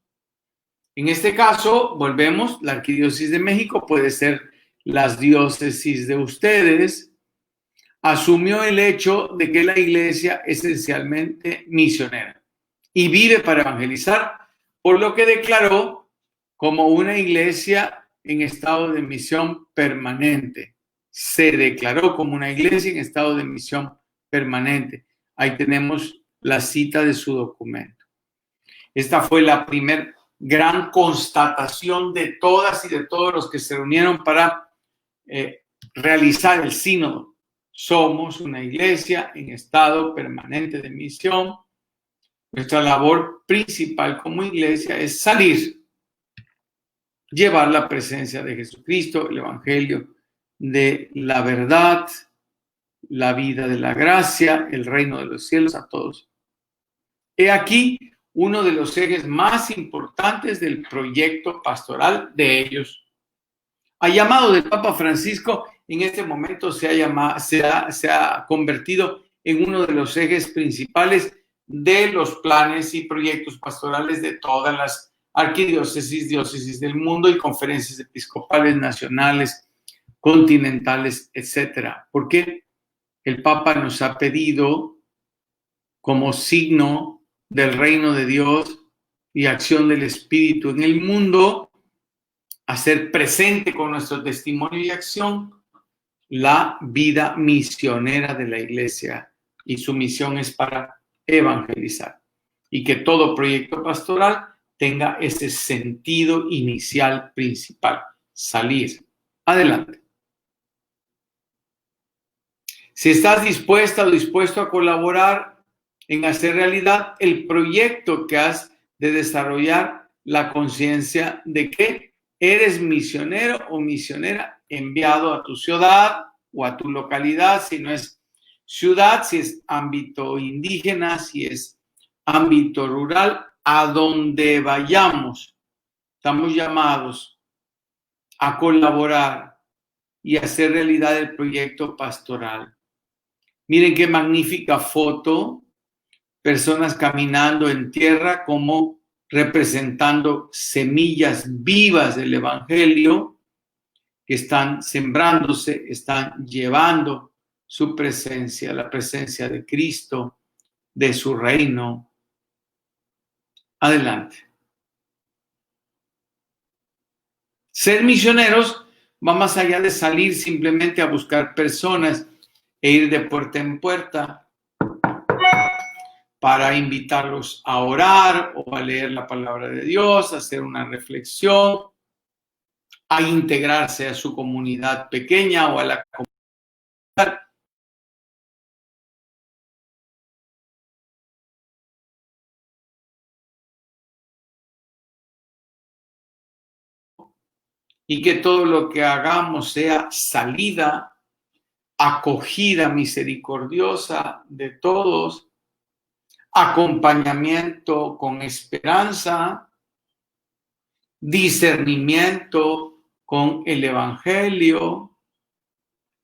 En este caso, volvemos, la Arquidiócesis de México puede ser las diócesis de ustedes, asumió el hecho de que la iglesia es esencialmente misionera y vive para evangelizar, por lo que declaró como una iglesia en estado de misión permanente. Se declaró como una iglesia en estado de misión permanente. Ahí tenemos la cita de su documento. Esta fue la primera gran constatación de todas y de todos los que se reunieron para realizar el sínodo. Somos una iglesia en estado permanente de misión. Nuestra labor principal como iglesia es salir, llevar la presencia de Jesucristo, el evangelio de la verdad, la vida de la gracia, el reino de los cielos a todos. He aquí uno de los ejes más importantes del proyecto pastoral de ellos. A llamado del Papa Francisco, en este momento se ha convertido en uno de los ejes principales de los planes y proyectos pastorales de todas las arquidiócesis, diócesis del mundo y conferencias episcopales nacionales, continentales, etcétera. Porque el Papa nos ha pedido, como signo del reino de Dios y acción del Espíritu en el mundo, hacer presente con nuestro testimonio y acción la vida misionera de la iglesia, y su misión es para evangelizar, y que todo proyecto pastoral tenga ese sentido inicial principal: salir. Adelante. Si estás dispuesta o dispuesto a colaborar en hacer realidad el proyecto que has de desarrollar, la conciencia de que eres misionero o misionera enviado a tu ciudad o a tu localidad, si no es ciudad, si es ámbito indígena, si es ámbito rural, a donde vayamos, estamos llamados a colaborar y hacer realidad el proyecto pastoral. Miren qué magnífica foto, personas caminando en tierra como representando semillas vivas del evangelio que están sembrándose, están llevando su presencia, la presencia de Cristo, de su reino, Adelante. Ser misioneros va más allá de salir simplemente a buscar personas e ir de puerta en puerta para invitarlos a orar o a leer la palabra de Dios, a hacer una reflexión, a integrarse a su comunidad pequeña o a la comunidad. Y que todo lo que hagamos sea salida, acogida misericordiosa de todos, acompañamiento con esperanza, discernimiento con el Evangelio,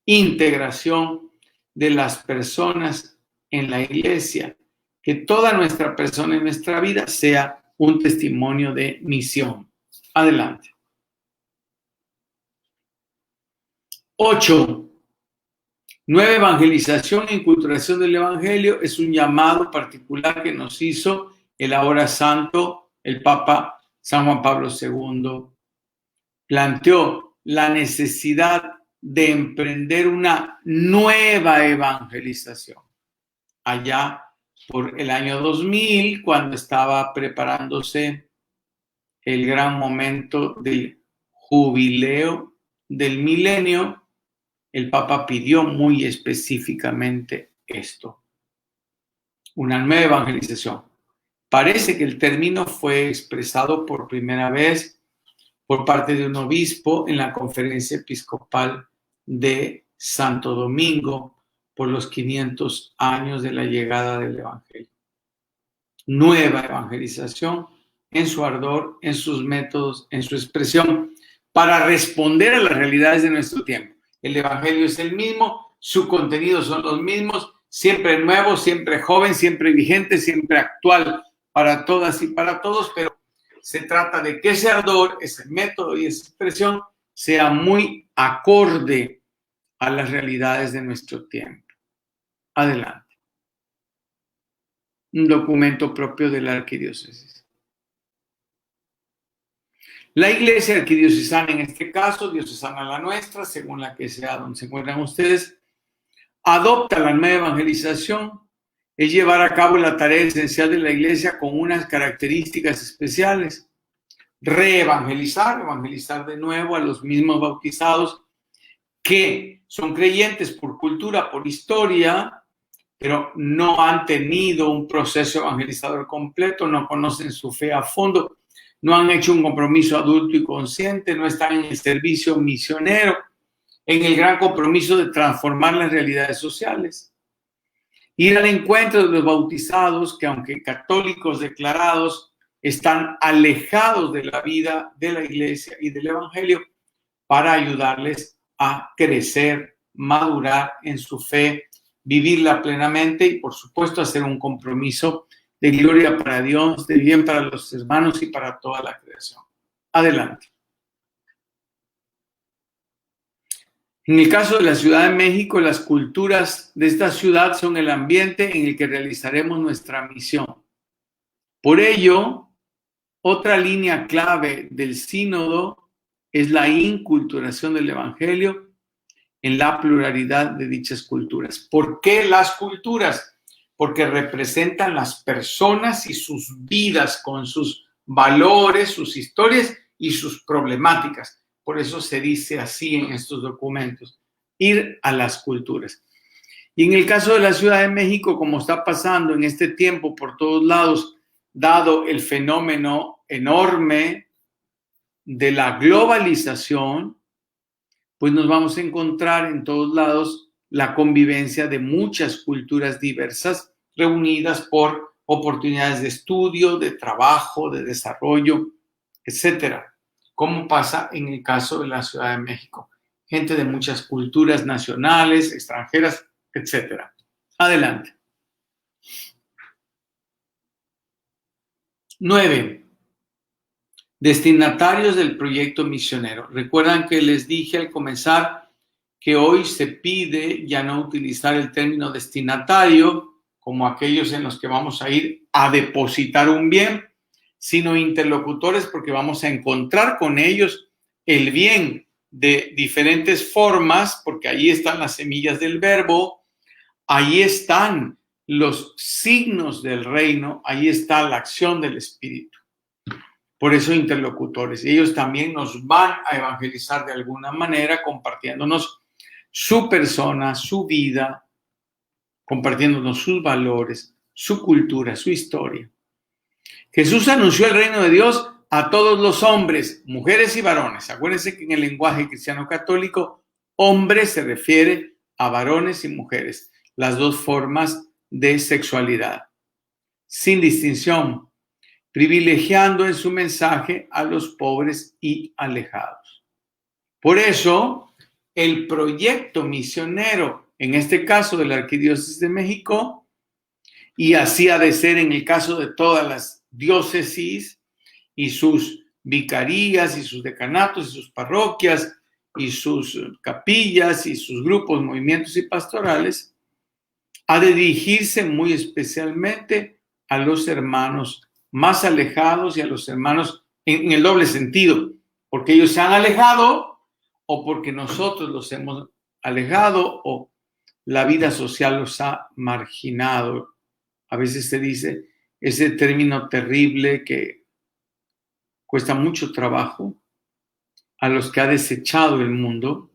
integración de las personas en la iglesia, que toda nuestra persona en nuestra vida sea un testimonio de misión. Adelante. 8. Nueva evangelización e inculturación del Evangelio es un llamado particular que nos hizo el ahora santo, el Papa San Juan Pablo II. Planteó la necesidad de emprender una nueva evangelización. Allá por el año 2000, cuando estaba preparándose el gran momento del jubileo del milenio, el Papa pidió muy específicamente esto, una nueva evangelización. Parece que el término fue expresado por primera vez por parte de un obispo en la Conferencia Episcopal de Santo Domingo por los 500 años de la llegada del Evangelio. Nueva evangelización en su ardor, en sus métodos, en su expresión, para responder a las realidades de nuestro tiempo. El Evangelio es el mismo, su contenido son los mismos, siempre nuevo, siempre joven, siempre vigente, siempre actual para todas y para todos, pero se trata de que ese ardor, ese método y esa expresión sea muy acorde a las realidades de nuestro tiempo. Adelante. Un documento propio de la arquidiócesis. La iglesia arquidiocesana, en este caso, diocesana la nuestra, según la que sea donde se encuentran ustedes, adopta la nueva evangelización, es llevar a cabo la tarea esencial de la iglesia con unas características especiales. Reevangelizar, evangelizar de nuevo a los mismos bautizados que son creyentes por cultura, por historia, pero no han tenido un proceso evangelizador completo, no conocen su fe a fondo, no han hecho un compromiso adulto y consciente, no están en el servicio misionero, en el gran compromiso de transformar las realidades sociales. Ir al encuentro de los bautizados que, aunque católicos declarados, están alejados de la vida de la iglesia y del evangelio para ayudarles a crecer, madurar en su fe, vivirla plenamente y, por supuesto, hacer un compromiso de gloria para Dios, de bien para los hermanos y para toda la creación. Adelante. En el caso de la Ciudad de México, las culturas de esta ciudad son el ambiente en el que realizaremos nuestra misión. Por ello, otra línea clave del sínodo es la inculturación del Evangelio en la pluralidad de dichas culturas. ¿Por qué las culturas? Porque representan las personas y sus vidas con sus valores, sus historias y sus problemáticas. Por eso se dice así en estos documentos, ir a las culturas. Y en el caso de la Ciudad de México, como está pasando en este tiempo por todos lados, dado el fenómeno enorme de la globalización, pues nos vamos a encontrar en todos lados la convivencia de muchas culturas diversas reunidas por oportunidades de estudio, de trabajo, de desarrollo, etcétera. Como pasa en el caso de la Ciudad de México. Gente de muchas culturas nacionales, extranjeras, etcétera. Adelante. 9. Destinatarios del proyecto misionero. Recuerdan que les dije al comenzar que hoy se pide ya no utilizar el término destinatario como aquellos en los que vamos a ir a depositar un bien, sino interlocutores porque vamos a encontrar con ellos el bien de diferentes formas, porque ahí están las semillas del verbo, ahí están los signos del reino, ahí está la acción del Espíritu. Por eso interlocutores. Ellos también nos van a evangelizar de alguna manera, compartiéndonos su persona, su vida, compartiéndonos sus valores, su cultura, su historia. Jesús anunció el reino de Dios a todos los hombres, mujeres y varones. Acuérdense que en el lenguaje cristiano católico, hombre se refiere a varones y mujeres, las dos formas de sexualidad, sin distinción, privilegiando en su mensaje a los pobres y alejados. Por eso, el proyecto misionero, en este caso de la Arquidiócesis de México, y así ha de ser en el caso de todas las diócesis y sus vicarías y sus decanatos y sus parroquias y sus capillas y sus grupos, movimientos y pastorales, ha de dirigirse muy especialmente a los hermanos más alejados y a los hermanos en el doble sentido, porque ellos se han alejado o porque nosotros los hemos alejado o la vida social los ha marginado. A veces se dice ese término terrible que cuesta mucho trabajo a los que ha desechado el mundo,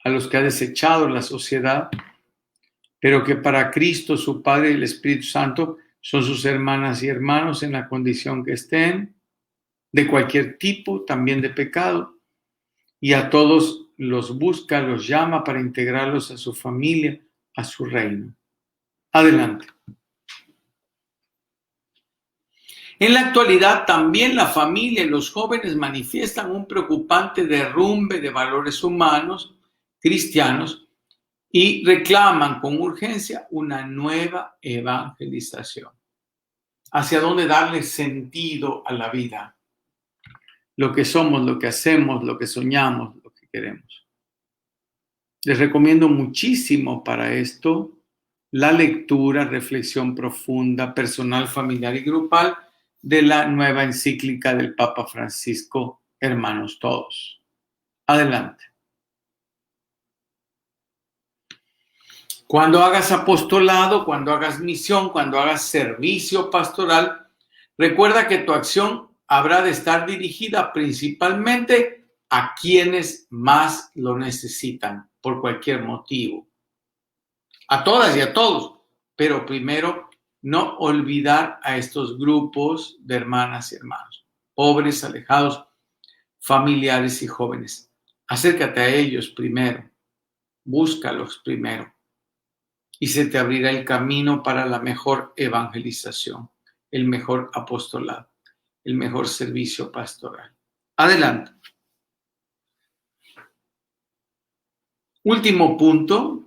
a los que ha desechado la sociedad, pero que para Cristo, su Padre y el Espíritu Santo son sus hermanas y hermanos en la condición que estén, de cualquier tipo, también de pecado, y a todos los busca, los llama para integrarlos a su familia, a su reino. Adelante. En la actualidad también la familia y los jóvenes manifiestan un preocupante derrumbe de valores humanos, cristianos, y reclaman con urgencia una nueva evangelización. ¿Hacia dónde darle sentido a la vida? Lo que somos, lo que hacemos, lo que soñamos, lo que queremos. Les recomiendo muchísimo para esto la lectura, reflexión profunda, personal, familiar y grupal de la nueva encíclica del Papa Francisco, Hermanos Todos. Adelante. Cuando hagas apostolado, cuando hagas misión, cuando hagas servicio pastoral, recuerda que tu acción habrá de estar dirigida principalmente a quienes más lo necesitan, por cualquier motivo. A todas y a todos, pero primero no olvidar a estos grupos de hermanas y hermanos, pobres, alejados, familiares y jóvenes. Acércate a ellos primero, búscalos primero y se te abrirá el camino para la mejor evangelización, el mejor apostolado, el mejor servicio pastoral. Adelante. Último punto,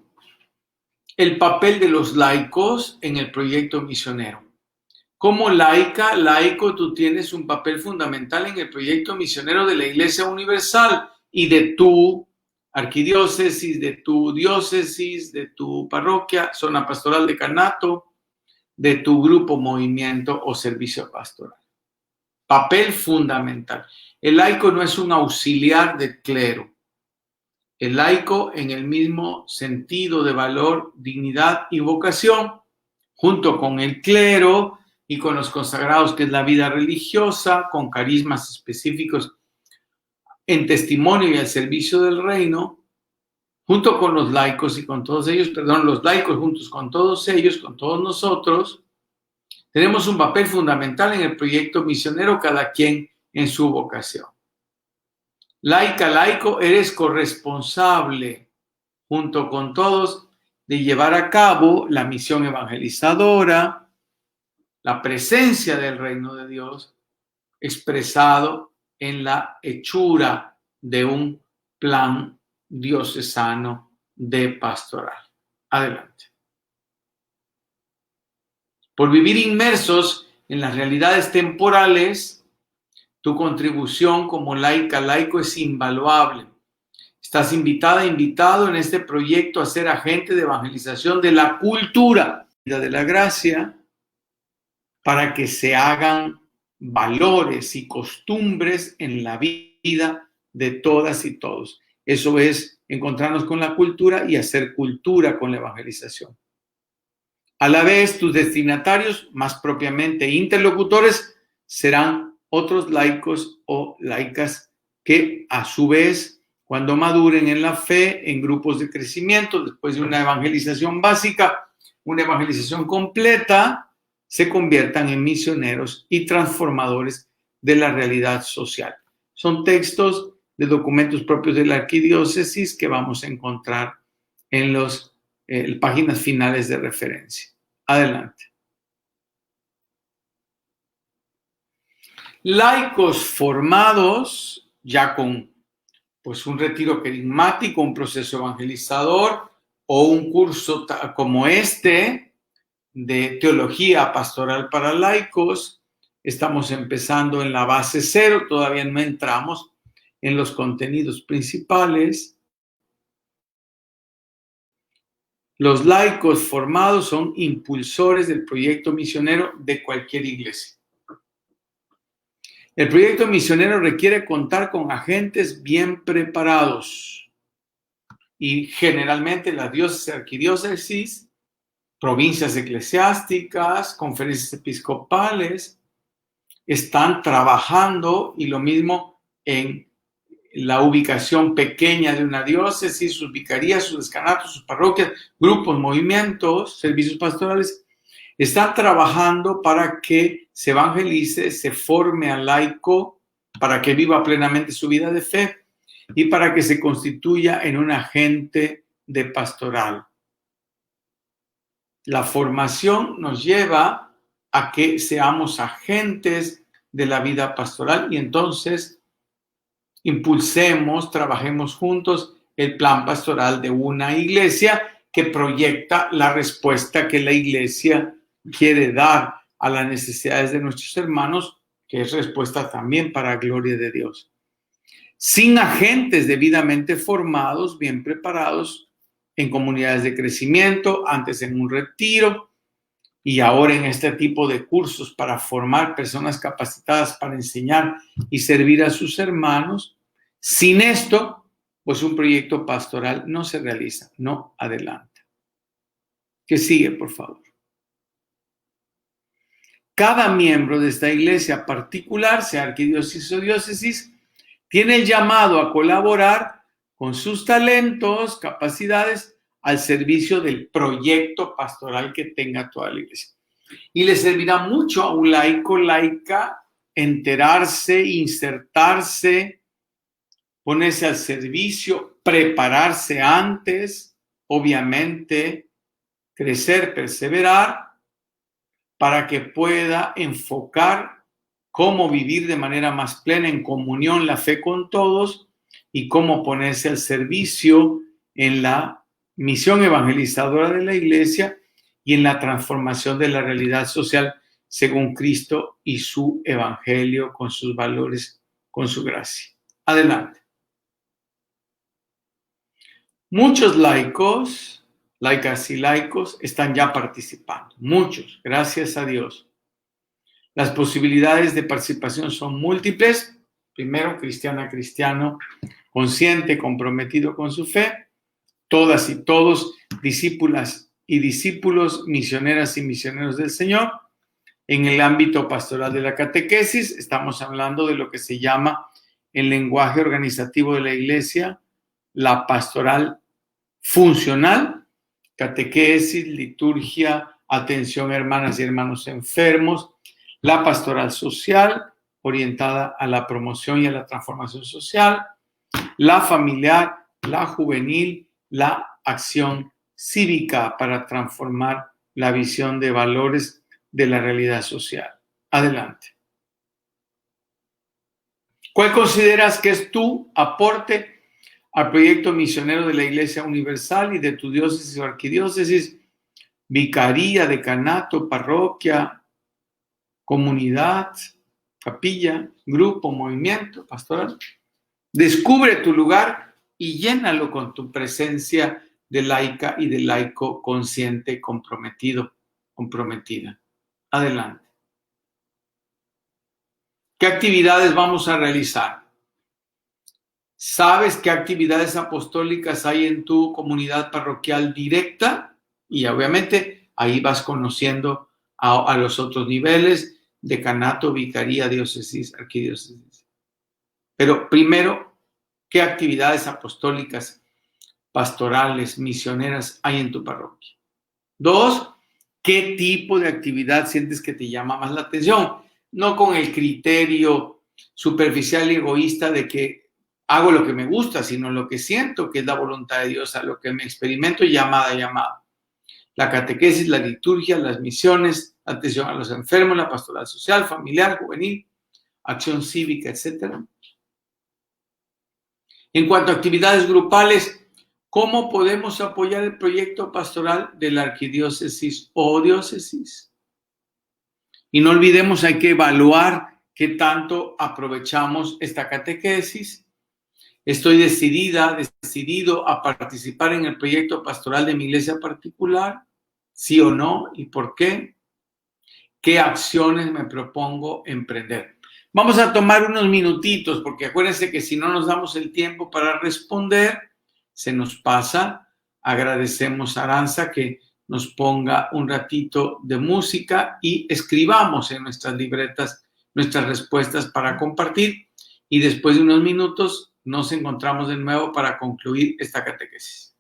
el papel de los laicos en el proyecto misionero. Como laico, tú tienes un papel fundamental en el proyecto misionero de la Iglesia Universal y de tu arquidiócesis, de tu diócesis, de tu parroquia, zona pastoral, decanato, de tu grupo, movimiento o servicio pastoral. Papel fundamental. El laico no es un auxiliar del clero. El laico, en el mismo sentido de valor, dignidad y vocación, junto con el clero y con los consagrados, que es la vida religiosa, con carismas específicos en testimonio y al servicio del reino, junto con los laicos y con todos ellos, los laicos juntos con todos ellos, con todos nosotros, tenemos un papel fundamental en el proyecto misionero, cada quien en su vocación. Laica, laico, eres corresponsable junto con todos de llevar a cabo la misión evangelizadora, la presencia del reino de Dios expresado en la hechura de un plan diocesano de pastoral. Adelante. Por vivir inmersos en las realidades temporales, tu contribución como laica, laico es invaluable. Estás invitado en este proyecto a ser agente de evangelización de la cultura de la gracia para que se hagan valores y costumbres en la vida de todas y todos. Eso es encontrarnos con la cultura y hacer cultura con la evangelización. A la vez, tus destinatarios, más propiamente interlocutores, serán otros laicos o laicas que, a su vez, cuando maduren en la fe, en grupos de crecimiento, después de una evangelización básica, una evangelización completa, se conviertan en misioneros y transformadores de la realidad social. Son textos de documentos propios de la arquidiócesis que vamos a encontrar en las páginas finales de referencia. Adelante. Laicos formados ya con pues un retiro carismático, un proceso evangelizador o un curso como este de teología pastoral para laicos. Estamos empezando en la base 0, todavía no entramos en los contenidos principales. Los laicos formados son impulsores del proyecto misionero de cualquier iglesia. El proyecto misionero requiere contar con agentes bien preparados y generalmente las diócesis, arquidiócesis, provincias eclesiásticas, conferencias episcopales están trabajando, y lo mismo en la ubicación pequeña de una diócesis, sus vicarías, sus descanatos, sus parroquias, grupos, movimientos, servicios pastorales, están trabajando para que se evangelice, se forme al laico, para que viva plenamente su vida de fe y para que se constituya en un agente de pastoral. La formación nos lleva a que seamos agentes de la vida pastoral y entonces impulsemos, trabajemos juntos el plan pastoral de una iglesia que proyecta la respuesta que la iglesia quiere dar a las necesidades de nuestros hermanos, que es respuesta también para gloria de Dios. Sin agentes debidamente formados, bien preparados, en comunidades de crecimiento, antes en un retiro y ahora en este tipo de cursos para formar personas capacitadas para enseñar y servir a sus hermanos. Sin esto, pues un proyecto pastoral no se realiza, no adelanta. ¿Qué sigue, por favor? Cada miembro de esta iglesia particular, sea arquidiócesis o diócesis, tiene el llamado a colaborar con sus talentos, capacidades, al servicio del proyecto pastoral que tenga toda la iglesia. Y le servirá mucho a un laico, laica, enterarse, insertarse, ponerse al servicio, prepararse antes, obviamente, crecer, perseverar, para que pueda enfocar cómo vivir de manera más plena en comunión la fe con todos y cómo ponerse al servicio en la misión evangelizadora de la iglesia y en la transformación de la realidad social según Cristo y su evangelio, con sus valores, con su gracia. Adelante. Muchos laicos, laicas y laicos están ya participando. Muchos, gracias a Dios. Las posibilidades de participación son múltiples. Primero, cristiano a cristiano, consciente, comprometido con su fe. Todas y todos, discípulas y discípulos, misioneras y misioneros del Señor. En el ámbito pastoral de la catequesis, estamos hablando de lo que se llama el lenguaje organizativo de la iglesia, la pastoral funcional, catequesis, liturgia, atención a hermanas y hermanos enfermos, la pastoral social, orientada a la promoción y a la transformación social, la familiar, la juvenil, la acción cívica para transformar la visión de valores de la realidad social. Adelante. ¿Cuál consideras que es tu aporte al proyecto misionero de la Iglesia Universal y de tu diócesis o arquidiócesis, vicaría, decanato, parroquia, comunidad, capilla, grupo, movimiento pastoral? Descubre tu lugar y llénalo con tu presencia de laica y de laico consciente, comprometido, comprometida. Adelante. ¿Qué actividades vamos a realizar? ¿Sabes qué actividades apostólicas hay en tu comunidad parroquial directa? Y obviamente ahí vas conociendo a los otros niveles, decanato, vicaría, diócesis, arquidiócesis. Pero primero, ¿qué actividades apostólicas, pastorales, misioneras hay en tu parroquia? 2, ¿qué tipo de actividad sientes que te llama más la atención? No con el criterio superficial y egoísta de que hago lo que me gusta, sino lo que siento que es la voluntad de Dios, a lo que me experimento llamada. La catequesis, la liturgia, las misiones, atención a los enfermos, la pastoral social, familiar, juvenil, acción cívica, etc. En cuanto a actividades grupales, ¿cómo podemos apoyar el proyecto pastoral de la arquidiócesis o diócesis? Y no olvidemos, hay que evaluar qué tanto aprovechamos esta catequesis. Estoy decidido a participar en el proyecto pastoral de mi iglesia particular, sí o no, y por qué. ¿Qué acciones me propongo emprender? Vamos a tomar unos minutitos, porque acuérdense que si no nos damos el tiempo para responder, se nos pasa. Agradecemos a Aranza que nos ponga un ratito de música y escribamos en nuestras libretas nuestras respuestas para compartir. Y después de unos minutos nos encontramos de nuevo para concluir esta catequesis.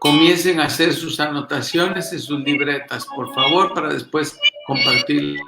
Comiencen a hacer sus anotaciones en sus libretas, por favor, para después compartir.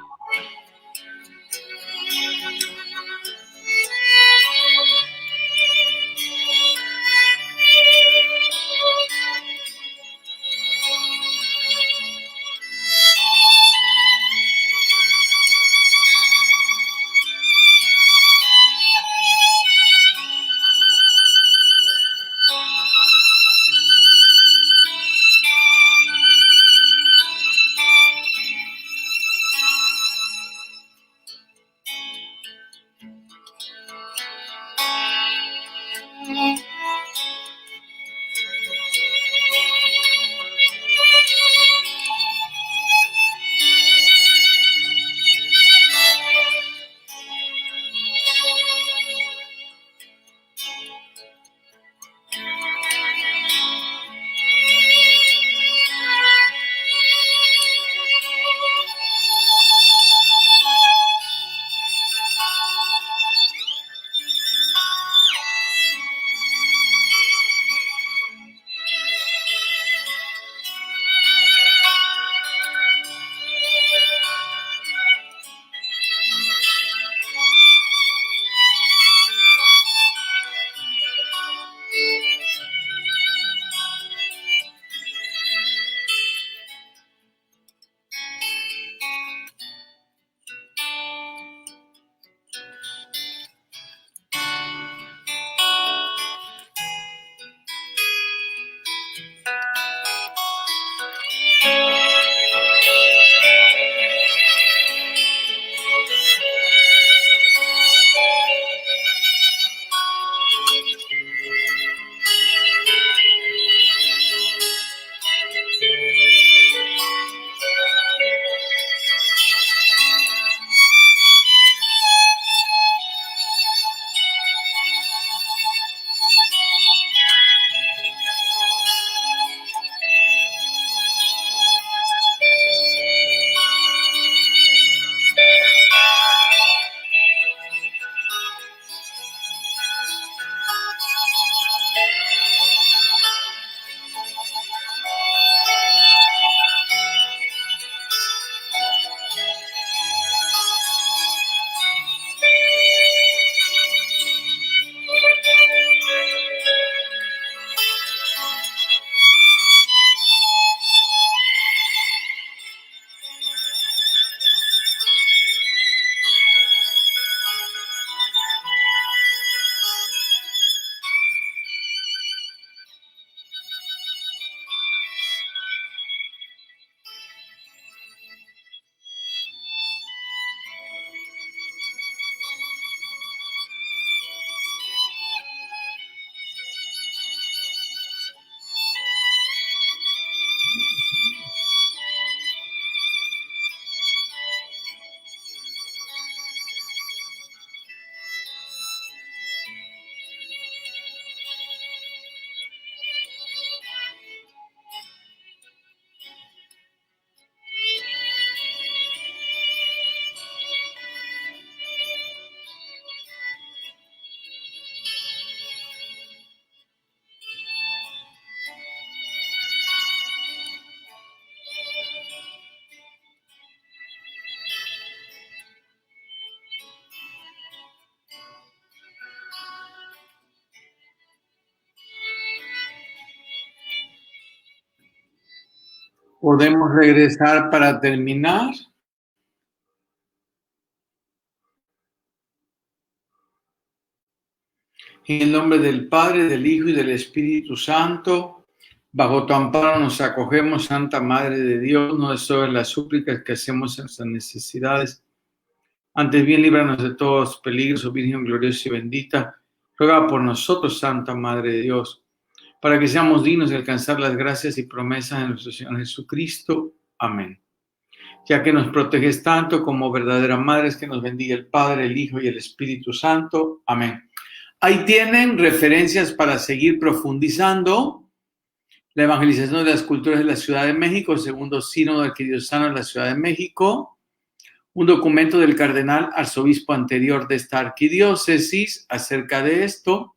Podemos regresar para terminar. En el nombre del Padre, del Hijo y del Espíritu Santo, bajo tu amparo nos acogemos, Santa Madre de Dios, no desoyes las súplicas que hacemos en nuestras necesidades. Antes bien, líbranos de todos los peligros, oh Virgen gloriosa y bendita. Ruega por nosotros, Santa Madre de Dios, para que seamos dignos de alcanzar las gracias y promesas de nuestro Señor Jesucristo. Amén. Ya que nos proteges tanto como verdadera Madre, es que nos bendiga el Padre, el Hijo y el Espíritu Santo. Amén. Ahí tienen referencias para seguir profundizando. La evangelización de las culturas de la Ciudad de México, segundo sínodo arquidiocesano de la Ciudad de México. Un documento del cardenal arzobispo anterior de esta arquidiócesis acerca de esto.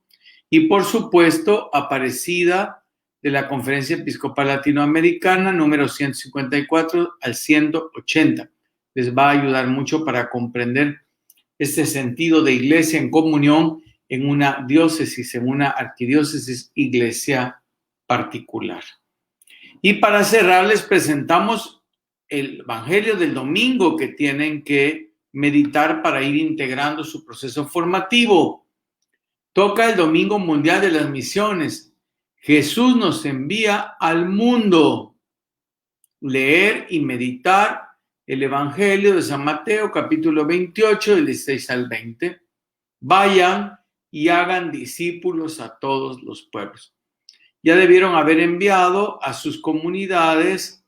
Y por supuesto, Aparecida de la Conferencia Episcopal Latinoamericana, número 154 al 180. Les va a ayudar mucho para comprender este sentido de iglesia en comunión en una diócesis, en una arquidiócesis iglesia particular. Y para cerrar, les presentamos el Evangelio del domingo que tienen que meditar para ir integrando su proceso formativo. Toca el Domingo Mundial de las Misiones. Jesús nos envía al mundo. Leer y meditar el Evangelio de San Mateo, capítulo 28, del 16 al 20. Vayan y hagan discípulos a todos los pueblos. Ya debieron haber enviado a sus comunidades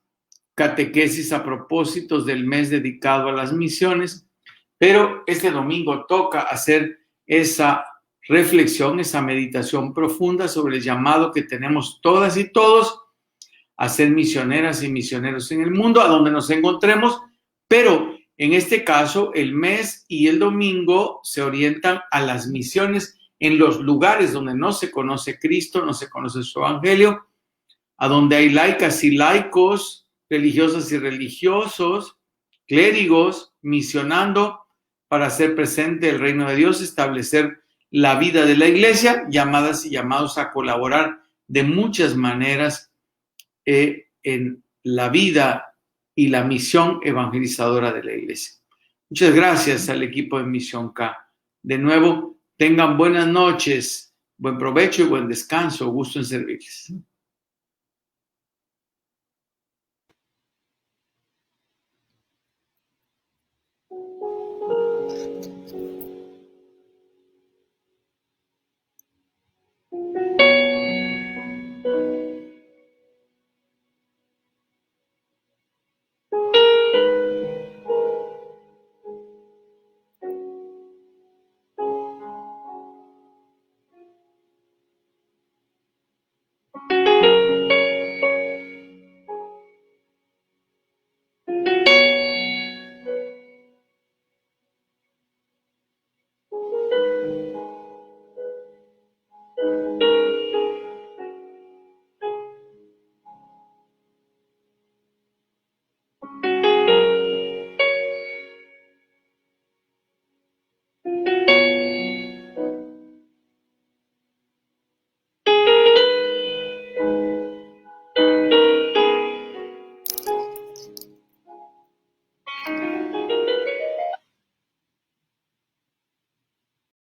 catequesis a propósito del mes dedicado a las misiones, pero este domingo toca hacer esa reflexión, esa meditación profunda sobre el llamado que tenemos todas y todos a ser misioneras y misioneros en el mundo, a donde nos encontremos, pero en este caso el mes y el domingo se orientan a las misiones en los lugares donde no se conoce Cristo, no se conoce su evangelio, a donde hay laicas y laicos, religiosas y religiosos, clérigos, misionando para hacer presente el reino de Dios, establecer la vida de la iglesia, llamadas y llamados a colaborar de muchas maneras en la vida y la misión evangelizadora de la iglesia. Muchas gracias al equipo de Misión K. De nuevo, tengan buenas noches, buen provecho y buen descanso. Gusto en servirles.